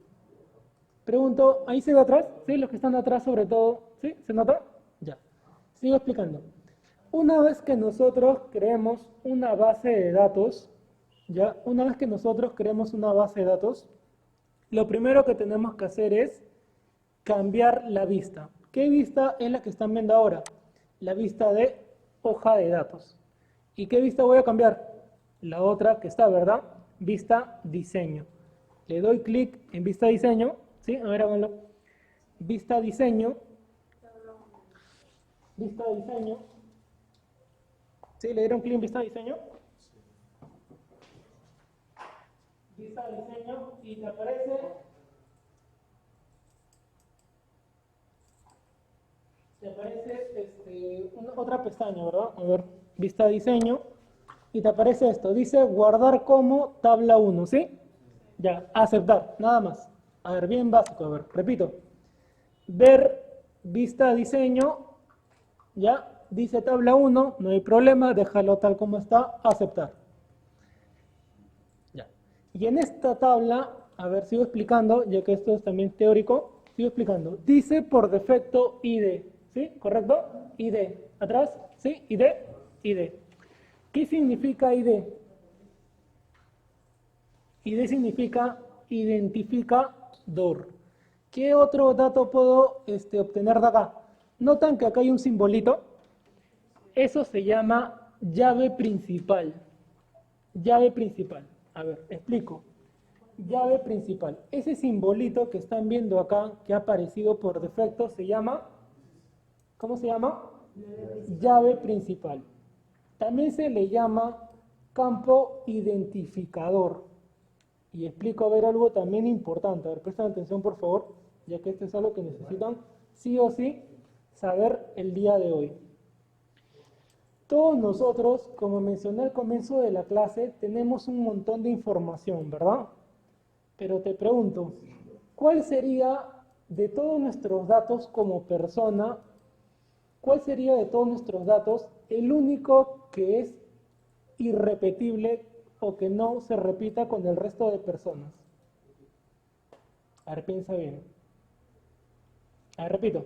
Pregunto, ¿ahí se ve atrás? ¿Sí? Los que están atrás sobre todo, ¿sí? ¿Se nota? Ya. Sigo explicando. Una vez que nosotros creemos una base de datos, ¿ya? Una vez que nosotros creemos una base de datos, lo primero que tenemos que hacer es cambiar la vista. ¿Qué vista es la que están viendo ahora? La vista de hoja de datos. ¿Y qué vista voy a cambiar? La otra que está, ¿verdad? Vista diseño. Le doy clic en vista diseño. ¿Sí? A ver, háganlo. Vista diseño. Vista diseño. ¿Sí? ¿Le dieron clic en vista diseño? Vista diseño y te aparece otra pestaña, ¿verdad? A ver, vista diseño y te aparece esto, dice guardar como tabla 1, ¿sí? Ya, aceptar, nada más. A ver, bien básico, a ver, repito. Ver vista diseño, ya, dice tabla 1, no hay problema, déjalo tal como está, aceptar. Y en esta tabla, a ver, sigo explicando, ya que esto es también teórico, sigo explicando. Dice por defecto ID, ¿sí? ¿Correcto? ID. ¿Atrás? ¿Sí? ID. ID. ¿Qué significa ID? ID significa identificador. ¿Qué otro dato puedo obtener de acá? ¿Notan que acá hay un simbolito? Eso se llama llave principal. Llave principal. A ver, explico. Llave principal. Ese simbolito que están viendo acá, que ha aparecido por defecto, se llama, ¿cómo se llama? Llave principal. También se le llama campo identificador. Y explico, a ver, algo también importante. A ver, presten atención, por favor, ya que esto es algo que necesitan sí o sí saber el día de hoy. Todos nosotros, como mencioné al comienzo de la clase, tenemos un montón de información, ¿verdad? Pero te pregunto, ¿cuál sería de todos nuestros datos como persona, cuál sería de todos nuestros datos el único que es irrepetible o que no se repita con el resto de personas? A ver, piensa bien. A ver, repito,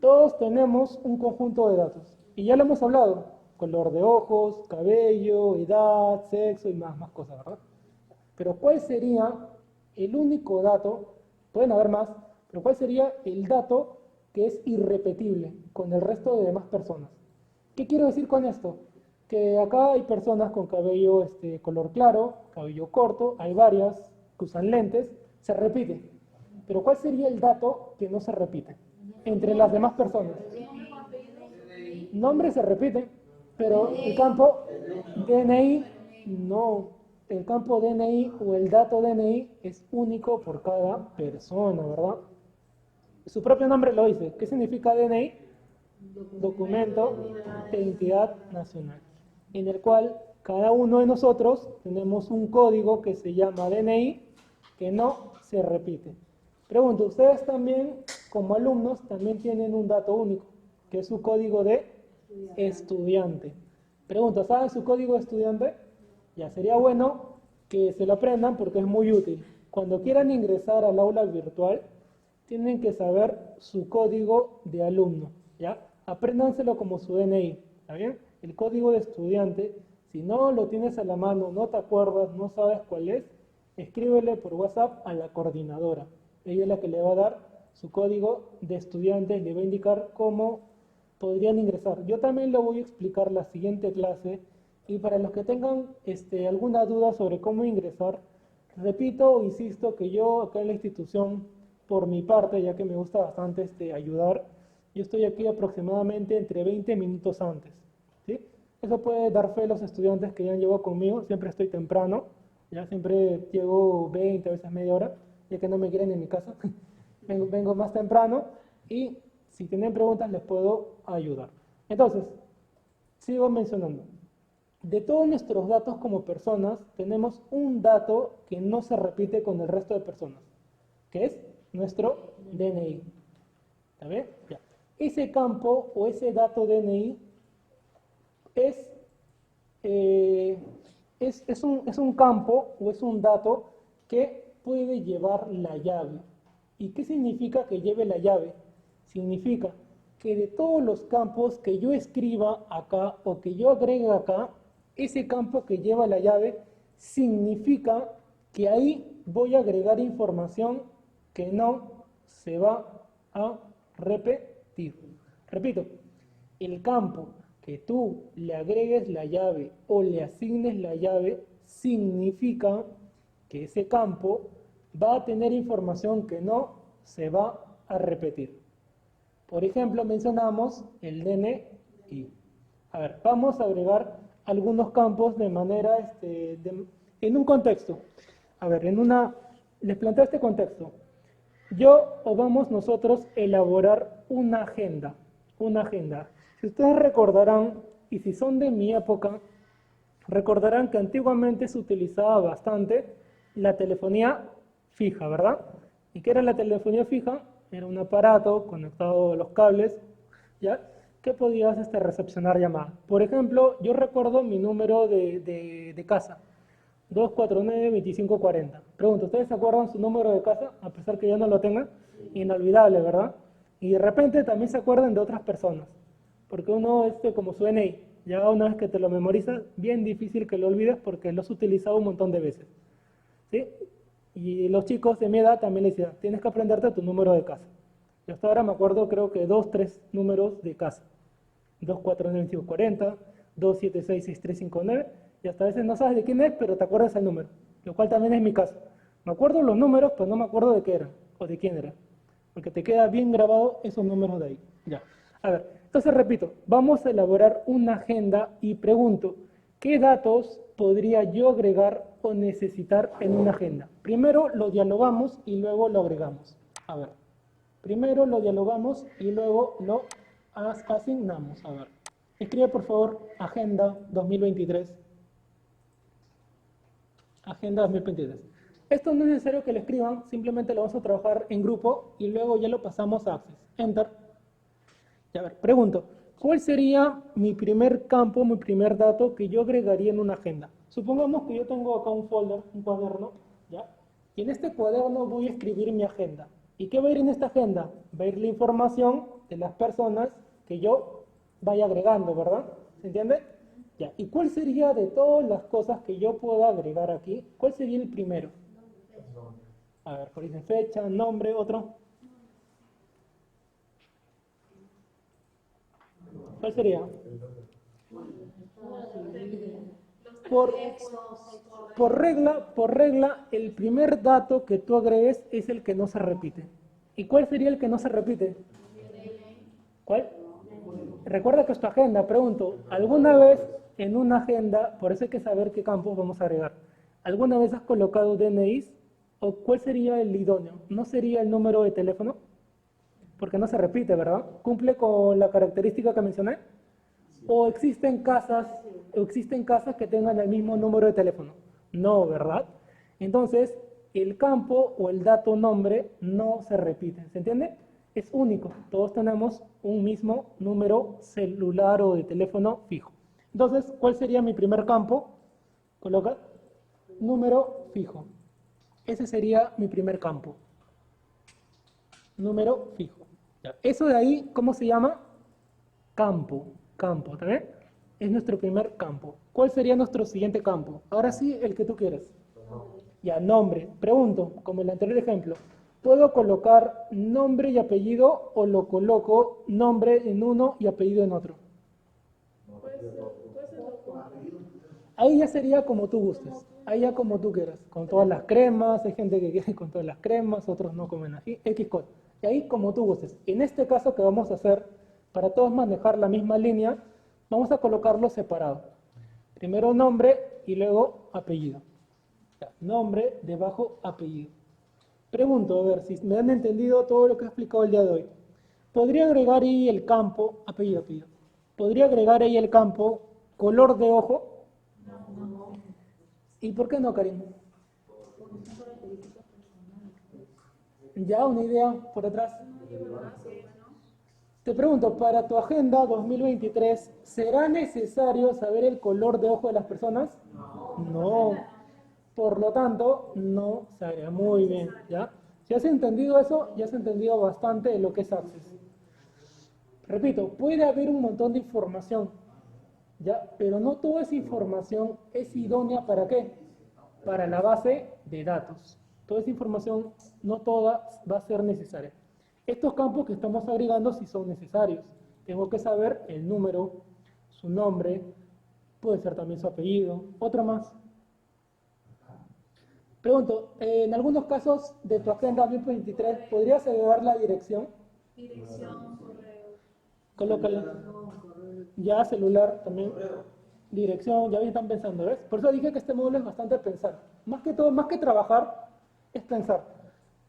todos tenemos un conjunto de datos y ya lo hemos hablado. Color de ojos, cabello, edad, sexo y más cosas, ¿verdad? Pero ¿cuál sería el único dato? Pueden haber más, pero ¿cuál sería el dato que es irrepetible con el resto de demás personas? ¿Qué quiero decir con esto? Que acá hay personas con cabello color claro, cabello corto, hay varias que usan lentes, se repite. Pero ¿cuál sería el dato que no se repite entre las demás personas? Nombre se repite. Pero el campo DNI, no, el campo DNI o el dato DNI es único por cada persona, ¿verdad? Su propio nombre lo dice. ¿Qué significa DNI? documento de identidad nacional, en el cual cada uno de nosotros tenemos un código que se llama DNI, que no se repite. Pregunto, ustedes también, como alumnos, también tienen un dato único, que es su código de estudiante. Pregunto, ¿saben su código de estudiante? Ya sería bueno que se lo aprendan porque es muy útil. Cuando quieran ingresar al aula virtual, tienen que saber su código de alumno, ¿ya? Apréndanselo como su DNI, ¿está bien? El código de estudiante, si no lo tienes a la mano, no te acuerdas, no sabes cuál es, escríbele por WhatsApp a la coordinadora. Ella es la que le va a dar su código de estudiante, le va a indicar cómo podrían ingresar. Yo también lo voy a explicar la siguiente clase, y para los que tengan alguna duda sobre cómo ingresar, repito o insisto que yo acá en la institución, por mi parte, ya que me gusta bastante ayudar, yo estoy aquí aproximadamente entre 20 minutos antes, ¿sí? Eso puede dar fe a los estudiantes que ya han llegado conmigo, siempre estoy temprano, ya siempre llego 20, a veces media hora, ya que no me quieren en mi casa, vengo más temprano y si tienen preguntas les puedo ayudar. Entonces, sigo mencionando. De todos nuestros datos como personas, tenemos un dato que no se repite con el resto de personas, que es nuestro DNI. ¿Está bien? Ya. Ese campo o ese dato DNI es un campo o es un dato que puede llevar la llave. ¿Y qué significa que lleve la llave? Significa que de todos los campos que yo escriba acá o que yo agregue acá, ese campo que lleva la llave significa que ahí voy a agregar información que no se va a repetir. Repito, el campo que tú le agregues la llave o le asignes la llave significa que ese campo va a tener información que no se va a repetir. Por ejemplo, mencionamos el DNI. A ver, vamos a agregar algunos campos de manera, en un contexto. A ver, les planteo este contexto. Yo o vamos nosotros a elaborar una agenda. Una agenda. Si ustedes recordarán, y si son de mi época, recordarán que antiguamente se utilizaba bastante la telefonía fija, ¿verdad? ¿Y qué era la telefonía fija? Era un aparato conectado a los cables, ¿ya? Que podías recepcionar llamadas. Por ejemplo, yo recuerdo mi número de casa, 249-2540. Pregunto, ¿ustedes se acuerdan su número de casa? A pesar que ya no lo tengan. Inolvidable, ¿verdad? Y de repente también se acuerdan de otras personas. Porque uno, como su DNI, ya una vez que te lo memorizas, bien difícil que lo olvides porque lo has utilizado un montón de veces. ¿Sí? Y los chicos de mi edad también les decían, tienes que aprenderte tu número de casa. Y hasta ahora me acuerdo, creo que 3 números de casa. 249-2540, 276-6359, y hasta a veces no sabes de quién es, pero te acuerdas el número, lo cual también es mi caso. Me acuerdo los números, pero no me acuerdo de qué era, o de quién era, porque te queda bien grabado esos números de ahí. Ya. A ver, entonces repito, vamos a elaborar una agenda y pregunto, ¿qué datos podría yo agregar o necesitar en una agenda? Primero lo dialogamos y luego lo agregamos. A ver, primero lo dialogamos y luego lo asignamos. A ver, escribe por favor Agenda 2023. Agenda 2023. Esto no es necesario que lo escriban, simplemente lo vamos a trabajar en grupo y luego ya lo pasamos a Access. Enter. Y a ver, pregunto, ¿cuál sería mi primer campo, mi primer dato que yo agregaría en una agenda? Supongamos que yo tengo acá un folder, un cuaderno, ¿ya? Y en este cuaderno voy a escribir mi agenda. ¿Y qué va a ir en esta agenda? Va a ir la información de las personas que yo vaya agregando, ¿verdad? ¿Se entiende? Ya. ¿Y cuál sería de todas las cosas que yo pueda agregar aquí? ¿Cuál sería el primero? A ver, origen, fecha, nombre, otro. ¿Cuál sería? Por regla, el primer dato que tú agregues es el que no se repite. ¿Y cuál sería el que no se repite? ¿Cuál? Recuerda que es tu agenda, pregunto, ¿alguna vez en una agenda, por eso hay que saber qué campos vamos a agregar, ¿alguna vez has colocado DNIs? ¿O cuál sería el idóneo? ¿No sería el número de teléfono? porque no se repite, ¿verdad? ¿Cumple con la característica que mencioné? ¿O existen casas que tengan el mismo número de teléfono? No, ¿verdad? Entonces, el campo o el dato nombre no se repite, ¿se entiende? Es único, todos tenemos un mismo número celular o de teléfono fijo. Entonces, ¿cuál sería mi primer campo? Coloca número fijo. Ese sería mi primer campo. Número fijo. Ya. Eso de ahí, ¿cómo se llama? Campo. Campo, ¿está bien? Es nuestro primer campo. ¿Cuál sería nuestro siguiente campo? Ahora sí, el que tú quieras. Ya, nombre. Pregunto, como el anterior ejemplo, ¿puedo colocar nombre y apellido o lo coloco nombre en uno y apellido en otro? Puede ser loco. Ahí ya sería como tú gustes, ahí ya como tú quieras, con todas las cremas, hay gente que quiere con todas las cremas, otros no comen así, X cosa. Y ahí como tú gustes. En este caso que vamos a hacer, para todos manejar la misma línea, vamos a colocarlo separado. Primero nombre y luego apellido. Ya, nombre, debajo apellido. Pregunto, a ver si me han entendido todo lo que he explicado el día de hoy. ¿Podría agregar ahí el campo, apellido? ¿Podría agregar ahí el campo color de ojo? ¿Y por qué no, Karim? ¿Ya una idea por atrás? Te pregunto, para tu agenda 2023, ¿será necesario saber el color de ojo de las personas? No. Por lo tanto, no se haría. Muy bien, ¿ya? Si has entendido eso, ya has entendido bastante de lo que es Access. Repito, puede haber un montón de información, ¿ya? Pero no toda esa información es idónea ¿para qué? Para la base de datos. Toda esa información, no toda va a ser necesaria. Estos campos que estamos agregando sí son necesarios. Tengo que saber el número, su nombre, puede ser también su apellido, otro más. Pregunto, en algunos casos de tu agenda 2023, ¿podrías agregar la dirección? Dirección, correo. Colócala. Ya, celular también. Dirección, ya están pensando, ¿ves? Por eso dije que este módulo es bastante pensar. Más que todo, más que trabajar, es pensar.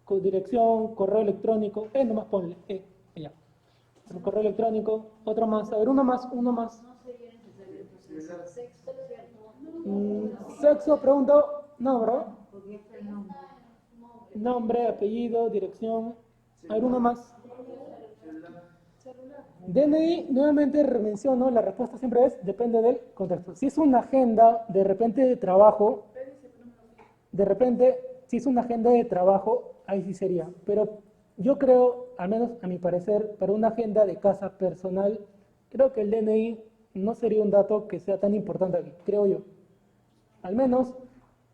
Con dirección, correo electrónico, nomás ponle, ya. El correo electrónico, otro más, a ver, uno más. No sería necesario entonces sexo, ¿cierto? Sexo, pregunto, no, ¿verdad? Nombre, apellido, dirección, a ver, uno más. DNI, nuevamente menciono, la respuesta siempre es, depende del contexto. Si es una agenda, de repente de trabajo, si es una agenda de trabajo, ahí sí sería. Pero yo creo, al menos a mi parecer, para una agenda de casa personal, creo que el DNI no sería un dato que sea tan importante aquí, creo yo. Al menos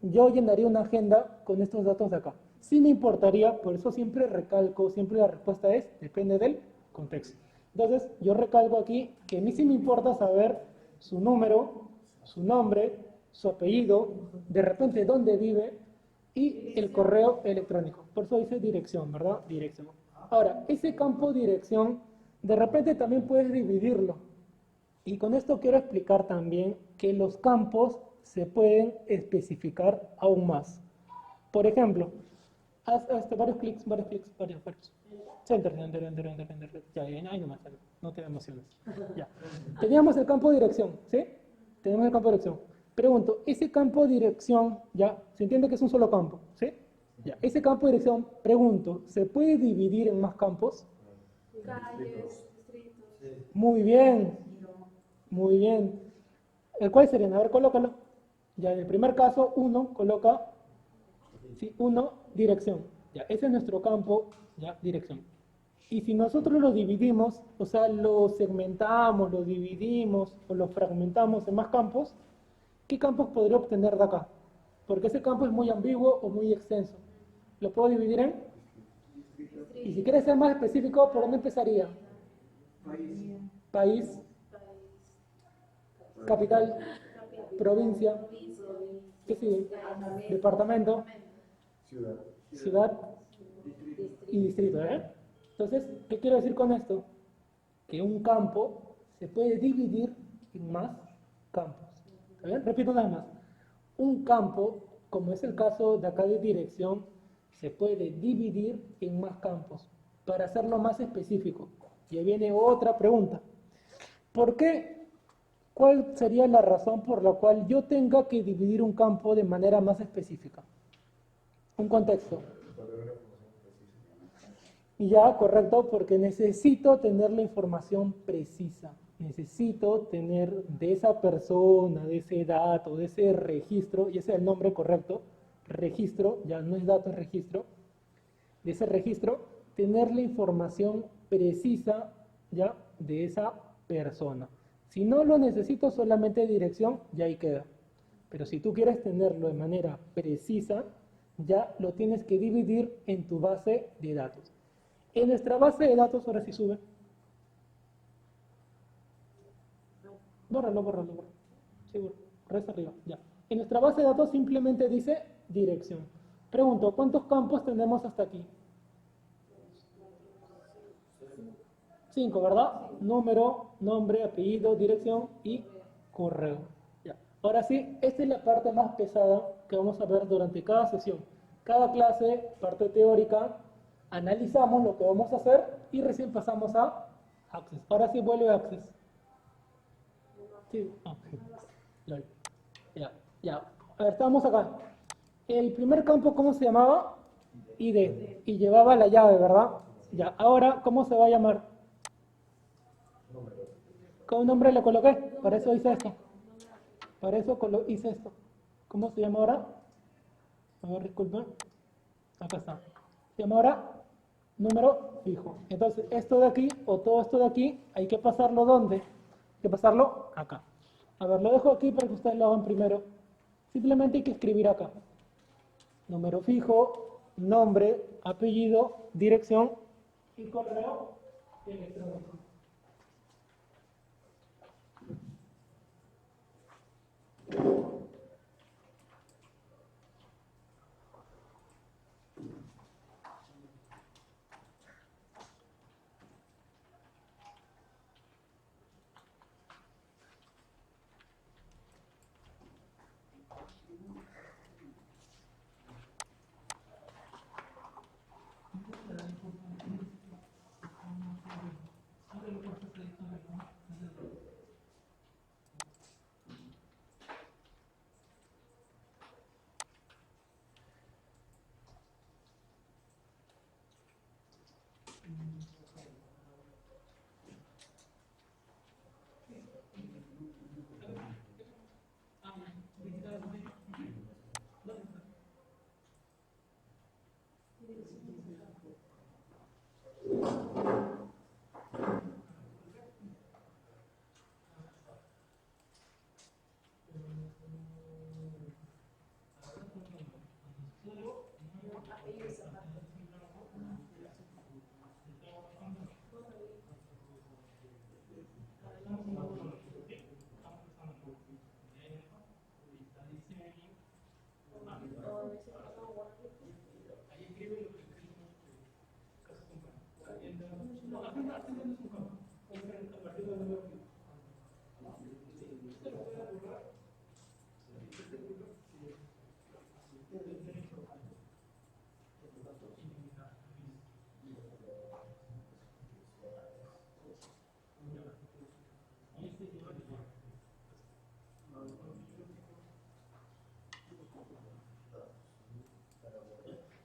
yo llenaría una agenda con estos datos de acá. Sí me importaría, por eso siempre recalco, siempre la respuesta es, depende del contexto. Entonces, yo recalco aquí que a mí sí me importa saber su número, su nombre, su apellido, de repente dónde vive y el correo electrónico. Por eso dice dirección, ¿verdad? Dirección. Ahora, ese campo dirección, de repente también puedes dividirlo. Y con esto quiero explicar también que los campos se pueden especificar aún más. Por ejemplo, haz varios clics. Enter. Ya, ahí nomás, no te emociones. Ya. Teníamos el campo dirección, ¿sí? Tenemos el campo dirección. Pregunto, ese campo dirección, ya, se entiende que es un solo campo, ¿sí? Ya, ese campo dirección, pregunto, ¿se puede dividir en más campos? Calles, distritos. Muy bien, muy bien. ¿Cuál sería? A ver, colócalo. Ya, en el primer caso, uno coloca, sí, uno, dirección. Ya, ese es nuestro campo, ya, dirección. Y si nosotros lo dividimos, o sea, lo segmentamos, lo dividimos o lo fragmentamos en más campos, ¿qué campos podría obtener de acá? Porque ese campo es muy ambiguo o muy extenso. ¿Lo puedo dividir en? Y si quieres ser más específico, ¿por dónde empezaría? País, capital, provincia, ¿qué sigue? Departamento, ciudad y distrito, ¿eh? Entonces, ¿qué quiero decir con esto? Que un campo se puede dividir en más campos. ¿Está bien? Repito nada más. Un campo, como es el caso de acá de dirección, se puede dividir en más campos. para hacerlo más específico. Y ahí viene otra pregunta. ¿Por qué? ¿Cuál sería la razón por la cual yo tenga que dividir un campo de manera más específica? Un contexto. Y ya, correcto, porque necesito tener la información precisa. Necesito tener de esa persona, de ese dato, de ese registro, y ese es el nombre correcto, registro, ya no es dato, es registro, de ese registro, tener la información precisa ya de esa persona. Si no lo necesito, solamente dirección, ya ahí queda. Pero si tú quieres tenerlo de manera precisa, ya lo tienes que dividir en tu base de datos. En nuestra base de datos, ahora sí sube. Bórralo. Sí, resta arriba, ya. En nuestra base de datos simplemente dice dirección. Pregunto, ¿cuántos campos tenemos hasta aquí? 5, ¿verdad? Número, nombre, apellido, dirección y correo. Ya. Ahora sí, esta es la parte más pesada que vamos a ver durante cada sesión. Cada clase, parte teórica, analizamos lo que vamos a hacer y recién pasamos a Access. Ahora sí vuelve a Access. Sí. Ya. A ver, estamos acá. El primer campo, ¿cómo se llamaba? ID. Y llevaba la llave, ¿verdad? Ya. Ahora, ¿cómo se va a llamar? ¿Qué nombre le coloqué? Para eso hice esto. Para eso hice esto. ¿Cómo se llama ahora? A ver, disculpen. Acá está. Se llama ahora número fijo. Entonces, esto de aquí o todo esto de aquí, hay que pasarlo ¿dónde? Hay que pasarlo acá. A ver, lo dejo aquí para que ustedes lo hagan primero. Simplemente hay que escribir acá. Número fijo, nombre, apellido, dirección y correo electrónico.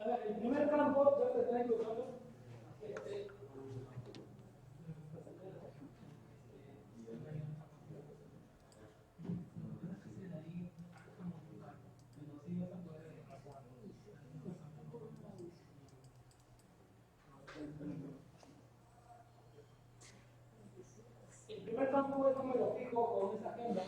A ver, el primer campo, ya se está equivocando. El primer campo es como lo fijo con esa agenda.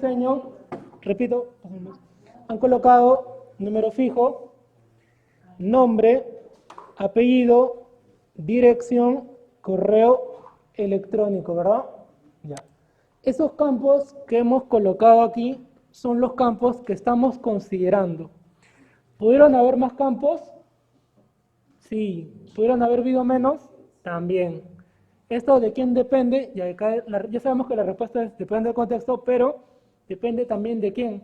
diseño, repito, han colocado número fijo, nombre, apellido, dirección, correo electrónico, ¿verdad? Ya. Esos campos que hemos colocado aquí son los campos que estamos considerando. ¿Pudieron haber más campos? Sí. ¿Pudieron haber habido menos? También. ¿Esto de quién depende? Ya sabemos que la respuesta es depende del contexto, pero depende también de quién.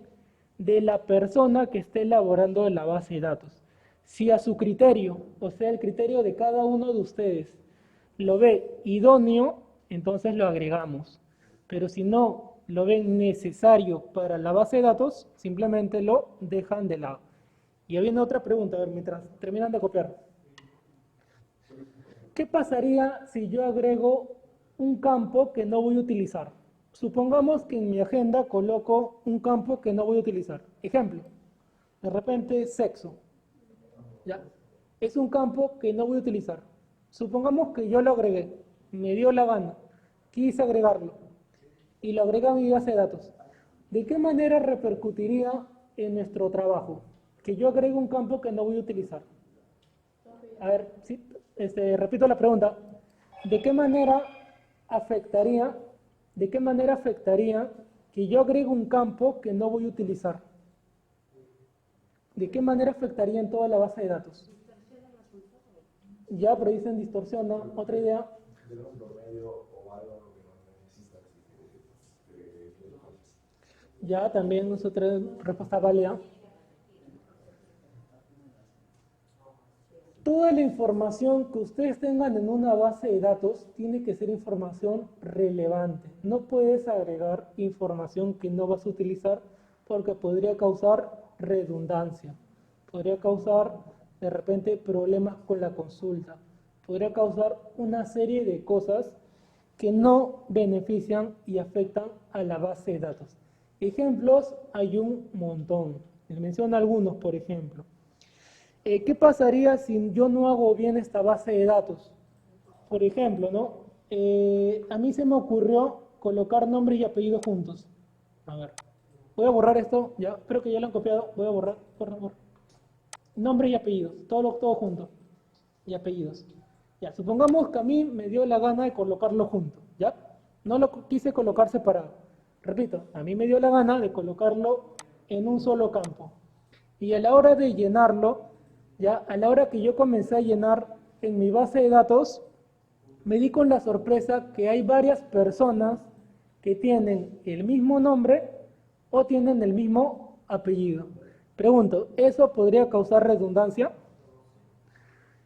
De la persona que esté elaborando la base de datos. Si a su criterio, o sea, el criterio de cada uno de ustedes, lo ve idóneo, entonces lo agregamos. Pero si no lo ven necesario para la base de datos, simplemente lo dejan de lado. Y viene otra pregunta, a ver, mientras terminan de copiar. ¿Qué pasaría si yo agrego un campo que no voy a utilizar? Supongamos que en mi agenda coloco un campo que no voy a utilizar. Ejemplo, de repente sexo. ¿Ya? Es un campo que no voy a utilizar. Supongamos que yo lo agregué, me dio la gana, quise agregarlo y lo agregué a mi base de datos. ¿De qué manera repercutiría en nuestro trabajo? Que yo agrego un campo que no voy a utilizar. A ver, sí, repito la pregunta. ¿De qué manera afectaría que yo agregue un campo que no voy a utilizar? ¿De qué manera afectaría en toda la base de datos? Ya, pero dicen distorsiona. Otra idea. Tener un promedio o algo que no necesitas Ya, también es otra respuesta válida. Toda la información que ustedes tengan en una base de datos tiene que ser información relevante. No puedes agregar información que no vas a utilizar porque podría causar redundancia. Podría causar de repente problemas con la consulta. Podría causar una serie de cosas que no benefician y afectan a la base de datos. Ejemplos hay un montón. Les menciono algunos, por ejemplo. ¿Qué pasaría si yo no hago bien esta base de datos? Por ejemplo, ¿no? A mí se me ocurrió colocar nombre y apellido juntos. A ver, voy a borrar esto, ya, creo que ya lo han copiado, voy a borrar. Nombre y apellidos, todo junto. Y apellidos. Ya, supongamos que a mí me dio la gana de colocarlo junto, ¿ya? No lo quise colocar separado. Repito, a mí me dio la gana de colocarlo en un solo campo. Y a la hora de llenarlo, ya, a la hora que yo comencé a llenar en mi base de datos, me di con la sorpresa que hay varias personas que tienen el mismo nombre o tienen el mismo apellido. Pregunto, ¿eso podría causar redundancia?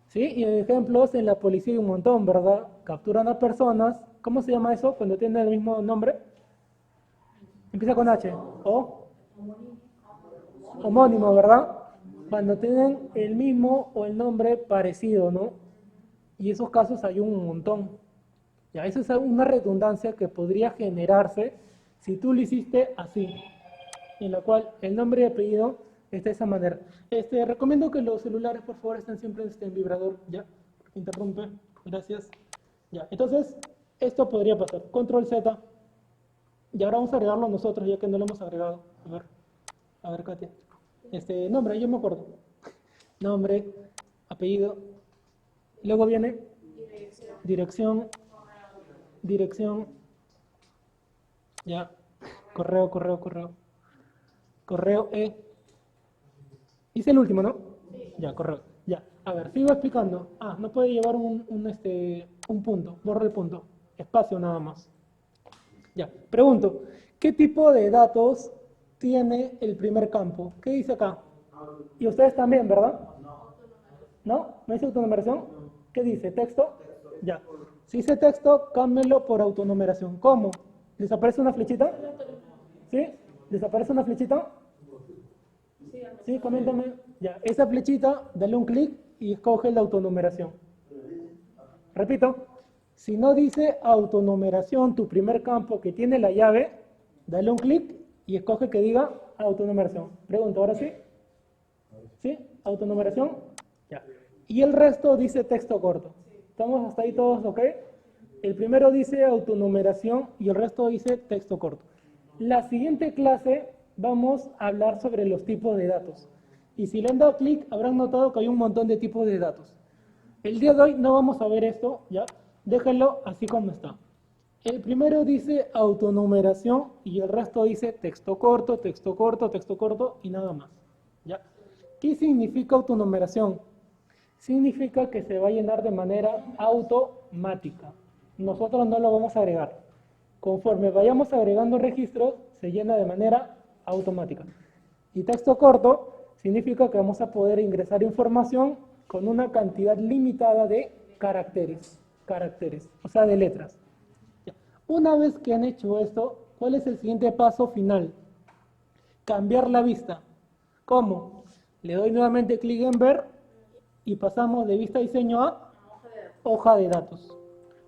¿Sí? Y ejemplos en la policía hay un montón, ¿verdad? Capturan a personas, ¿cómo se llama eso cuando tienen el mismo nombre? Empieza con H, ¿o? Homónimo, ¿verdad? Cuando tienen el mismo o el nombre parecido, ¿no? Y esos casos hay un montón. Ya, eso es una redundancia que podría generarse si tú lo hiciste así, en la cual el nombre y apellido está de esa manera. Recomiendo que los celulares, por favor, estén siempre en vibrador, ¿ya? Interrumpe, gracias. Ya, entonces, esto podría pasar. Control Z. Y ahora vamos a agregarlo nosotros, ya que no lo hemos agregado. A ver, Katia. Nombre, yo me acuerdo. Nombre, apellido. Luego viene dirección. Ya. Correo. Correo Hice el último, ¿no? Ya, correo. Ya. A ver, sigo explicando. No puede llevar un punto. Borro el punto. Espacio nada más. Ya. Pregunto, ¿qué tipo de datos tiene el primer campo? ¿Qué dice acá? Y ustedes también, ¿verdad? ¿No? ¿No dice autonumeración? ¿Qué dice? ¿Texto? Ya. Si dice texto, cámbialo por autonumeración. ¿Cómo? ¿Desaparece una flechita? ¿Sí? ¿Desaparece una flechita? Sí, coméntame. Ya, esa flechita, dale un clic y escoge la autonumeración. Repito, si no dice autonumeración, tu primer campo que tiene la llave, dale un clic y escoge que diga autonumeración. Pregunto, ¿ahora sí? ¿Sí? ¿Autonumeración? Ya. Y el resto dice texto corto. ¿Estamos hasta ahí todos ok? El primero dice autonumeración y el resto dice texto corto. La siguiente clase vamos a hablar sobre los tipos de datos. Y si le han dado clic, habrán notado que hay un montón de tipos de datos. El día de hoy no vamos a ver esto, ¿ya? Déjenlo así como está. El primero dice autonumeración y el resto dice texto corto, texto corto, texto corto y nada más, ¿ya? ¿Qué significa autonumeración? Significa que se va a llenar de manera automática. Nosotros no lo vamos a agregar. Conforme vayamos agregando registros, se llena de manera automática. Y texto corto significa que vamos a poder ingresar información con una cantidad limitada de caracteres, o sea, de letras. Ya. Una vez que han hecho esto, ¿cuál es el siguiente paso final? Cambiar la vista. ¿Cómo? Le doy nuevamente clic en ver y pasamos de vista diseño a hoja de datos.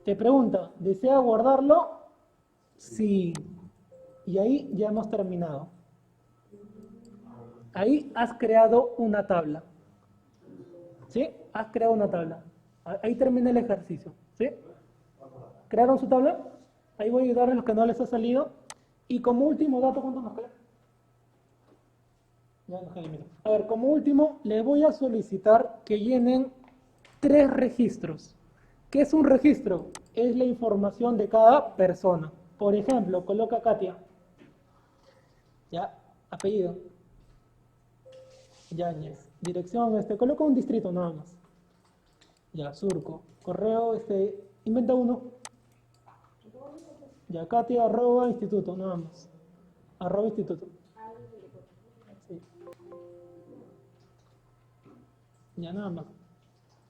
Te pregunta, ¿desea guardarlo? Sí. Y ahí ya hemos terminado. Ahí has creado una tabla. ¿Sí? Has creado una tabla. Ahí termina el ejercicio. ¿Sí? ¿Crearon su tabla? Ahí voy a ayudar a los que no les ha salido. Y como último dato, ¿cuánto nos queda? Ya nos queda. A ver, como último, les voy a solicitar que llenen 3 registros. ¿Qué es un registro? Es la información de cada persona. Por ejemplo, coloca Katia. Ya, apellido. Yáñez. Dirección, coloca un distrito nada más. Ya, Surco. Correo, inventa uno. Ya, Katia, @ instituto, nada más. @ instituto. Sí. Ya, nada más.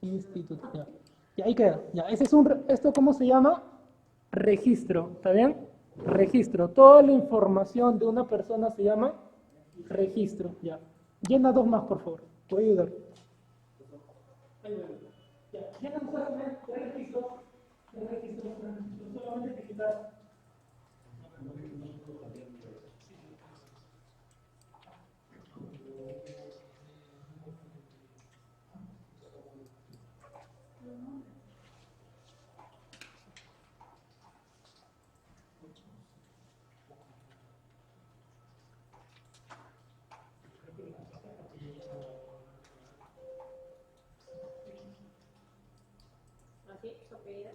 Instituto, ya. Y ahí queda. Ya, ese es ¿esto cómo se llama? Registro, ¿está bien? Registro. Toda la información de una persona se llama registro, ya. Llena 2 más, por favor. Voy a ayudar. Ya, llena solamente 3 registros. 3 registros, solamente digitar. ¿Así? ¿Su apellido?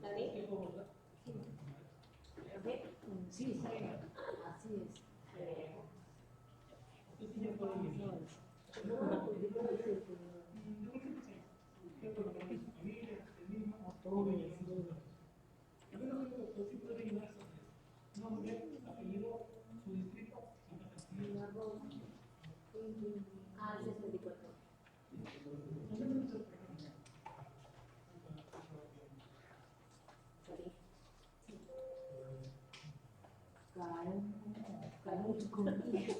¿David? ¿David? Sí, sí. Así es. Ah, 64. ¿Mi apellido?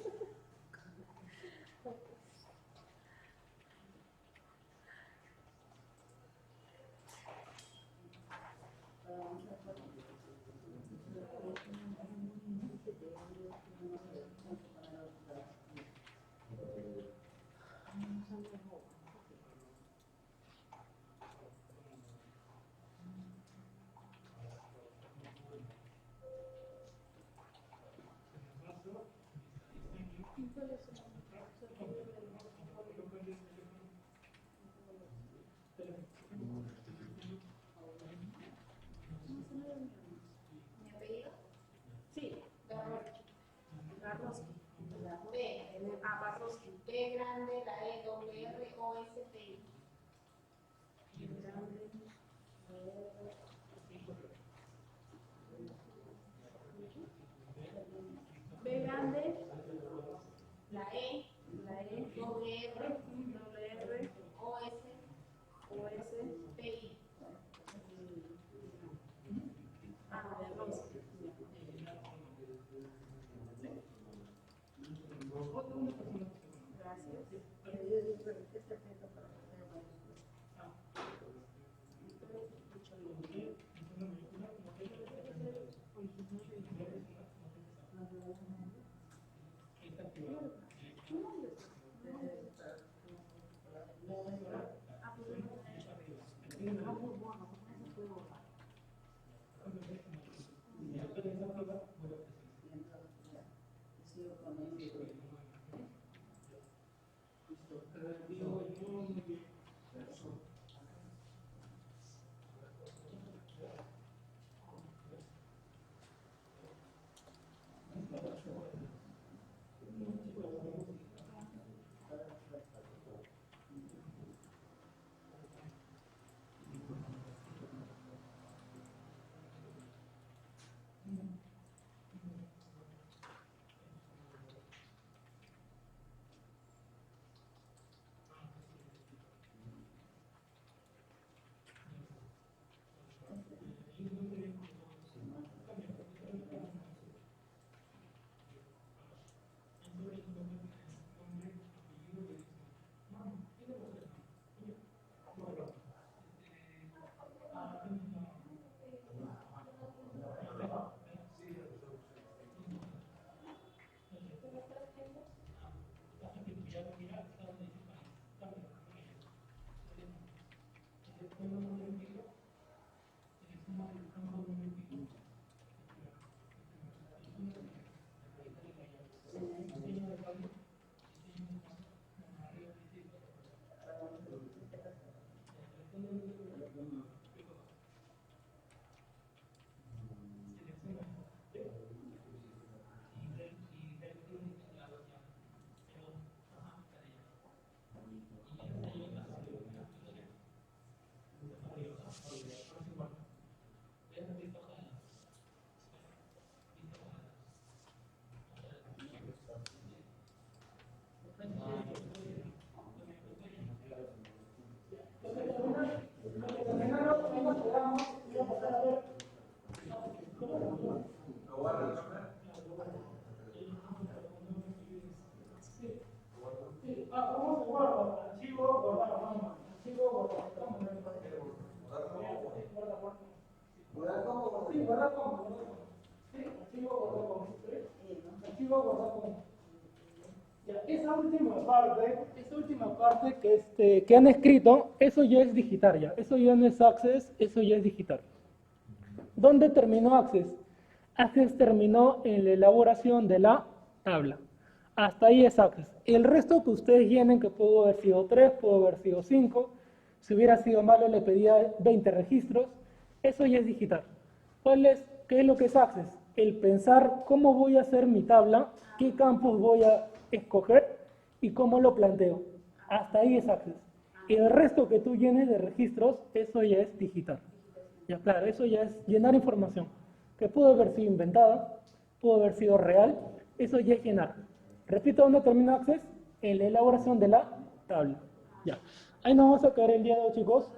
Sí, Barroski. Barroski. B grande, la E, doble R, O, S, T, I. B grande, la E, doble R, O, S, T, I. Ah, de Barroski. ¿Cómo se guarda? Archivo, guardar, vamos. Archivo, guardar. ¿Guardar cómo? Sí, guardar como. Sí, archivo, guardar como. Archivo, guardar como. Ya, esa última parte que han escrito, eso ya es digital ya. Eso ya no es Access, eso ya es digital. ¿Dónde terminó Access? Access terminó en la elaboración de la tabla. Hasta ahí es Access. El resto que ustedes llenen, que pudo haber sido 3, pudo haber sido 5, si hubiera sido malo le pedía 20 registros, eso ya es digital. ¿Qué es lo que es Access? El pensar cómo voy a hacer mi tabla, qué campos voy a escoger y cómo lo planteo. Hasta ahí es Access. El resto que tú llenes de registros, eso ya es digital. Ya claro, eso ya es llenar información, que pudo haber sido inventada, pudo haber sido real, eso ya es llenar. Repito, ¿dónde termina Access? En la elaboración de la tabla. Ya. Ahí nos vamos a quedar el día de hoy, chicos.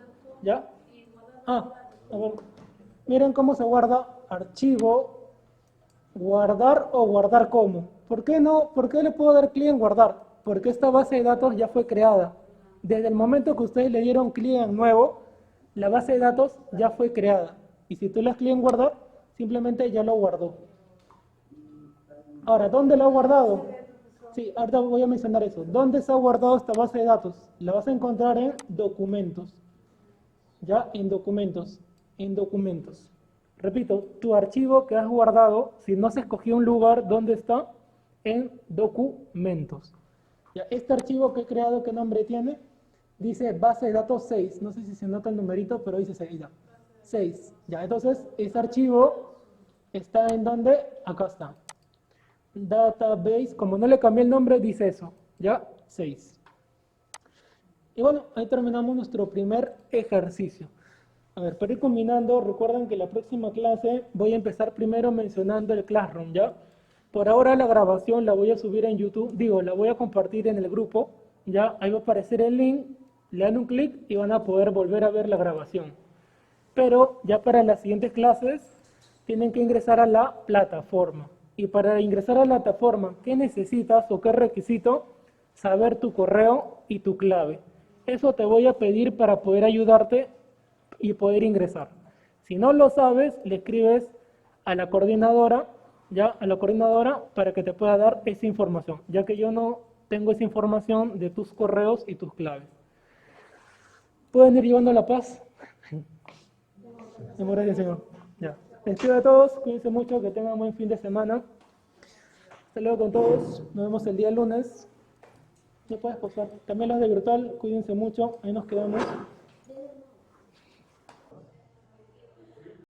¿Ya? A ver. Miren cómo se guarda archivo, guardar o guardar como. ¿Por qué no? ¿Por qué le puedo dar clic en guardar? Porque esta base de datos ya fue creada. Desde el momento que ustedes le dieron clic en nuevo, la base de datos ya fue creada. Y si tú le das clic en guardar, simplemente ya lo guardó. Ahora, ¿dónde lo ha guardado? Sí, ahorita voy a mencionar eso. ¿Dónde se ha guardado esta base de datos? La vas a encontrar en documentos. Ya, en documentos. En documentos. Repito, tu archivo que has guardado, si no se escogió un lugar, ¿dónde está? En documentos. Ya, este archivo que he creado, ¿qué nombre tiene? Dice base de datos 6. No sé si se nota el numerito, pero dice 6. Ya. 6. Ya, entonces, ese archivo está en donde, acá está. Database, como no le cambié el nombre, dice eso. Ya, 6. Y bueno, ahí terminamos nuestro primer ejercicio. A ver, para ir combinando, recuerden que la próxima clase voy a empezar primero mencionando el Classroom, ¿ya? Por ahora la grabación la voy a subir en YouTube, la voy a compartir en el grupo, ¿ya? Ahí va a aparecer el link, le dan un clic y van a poder volver a ver la grabación. Pero ya para las siguientes clases tienen que ingresar a la plataforma. Y para ingresar a la plataforma, ¿qué necesitas o qué requisito? Saber tu correo y tu clave. Eso te voy a pedir para poder ayudarte y poder ingresar. Si no lo sabes, le escribes a la coordinadora, ya, a la coordinadora para que te pueda dar esa información, ya que yo no tengo esa información de tus correos y tus claves. ¿Pueden ir llevando la paz? Gracias, Señor. Ya. Les pido a todos, cuídense mucho, que tengan buen fin de semana. Hasta luego con todos. Nos vemos el día lunes. Ya puedes posar. También los de virtual, cuídense mucho. Ahí nos quedamos.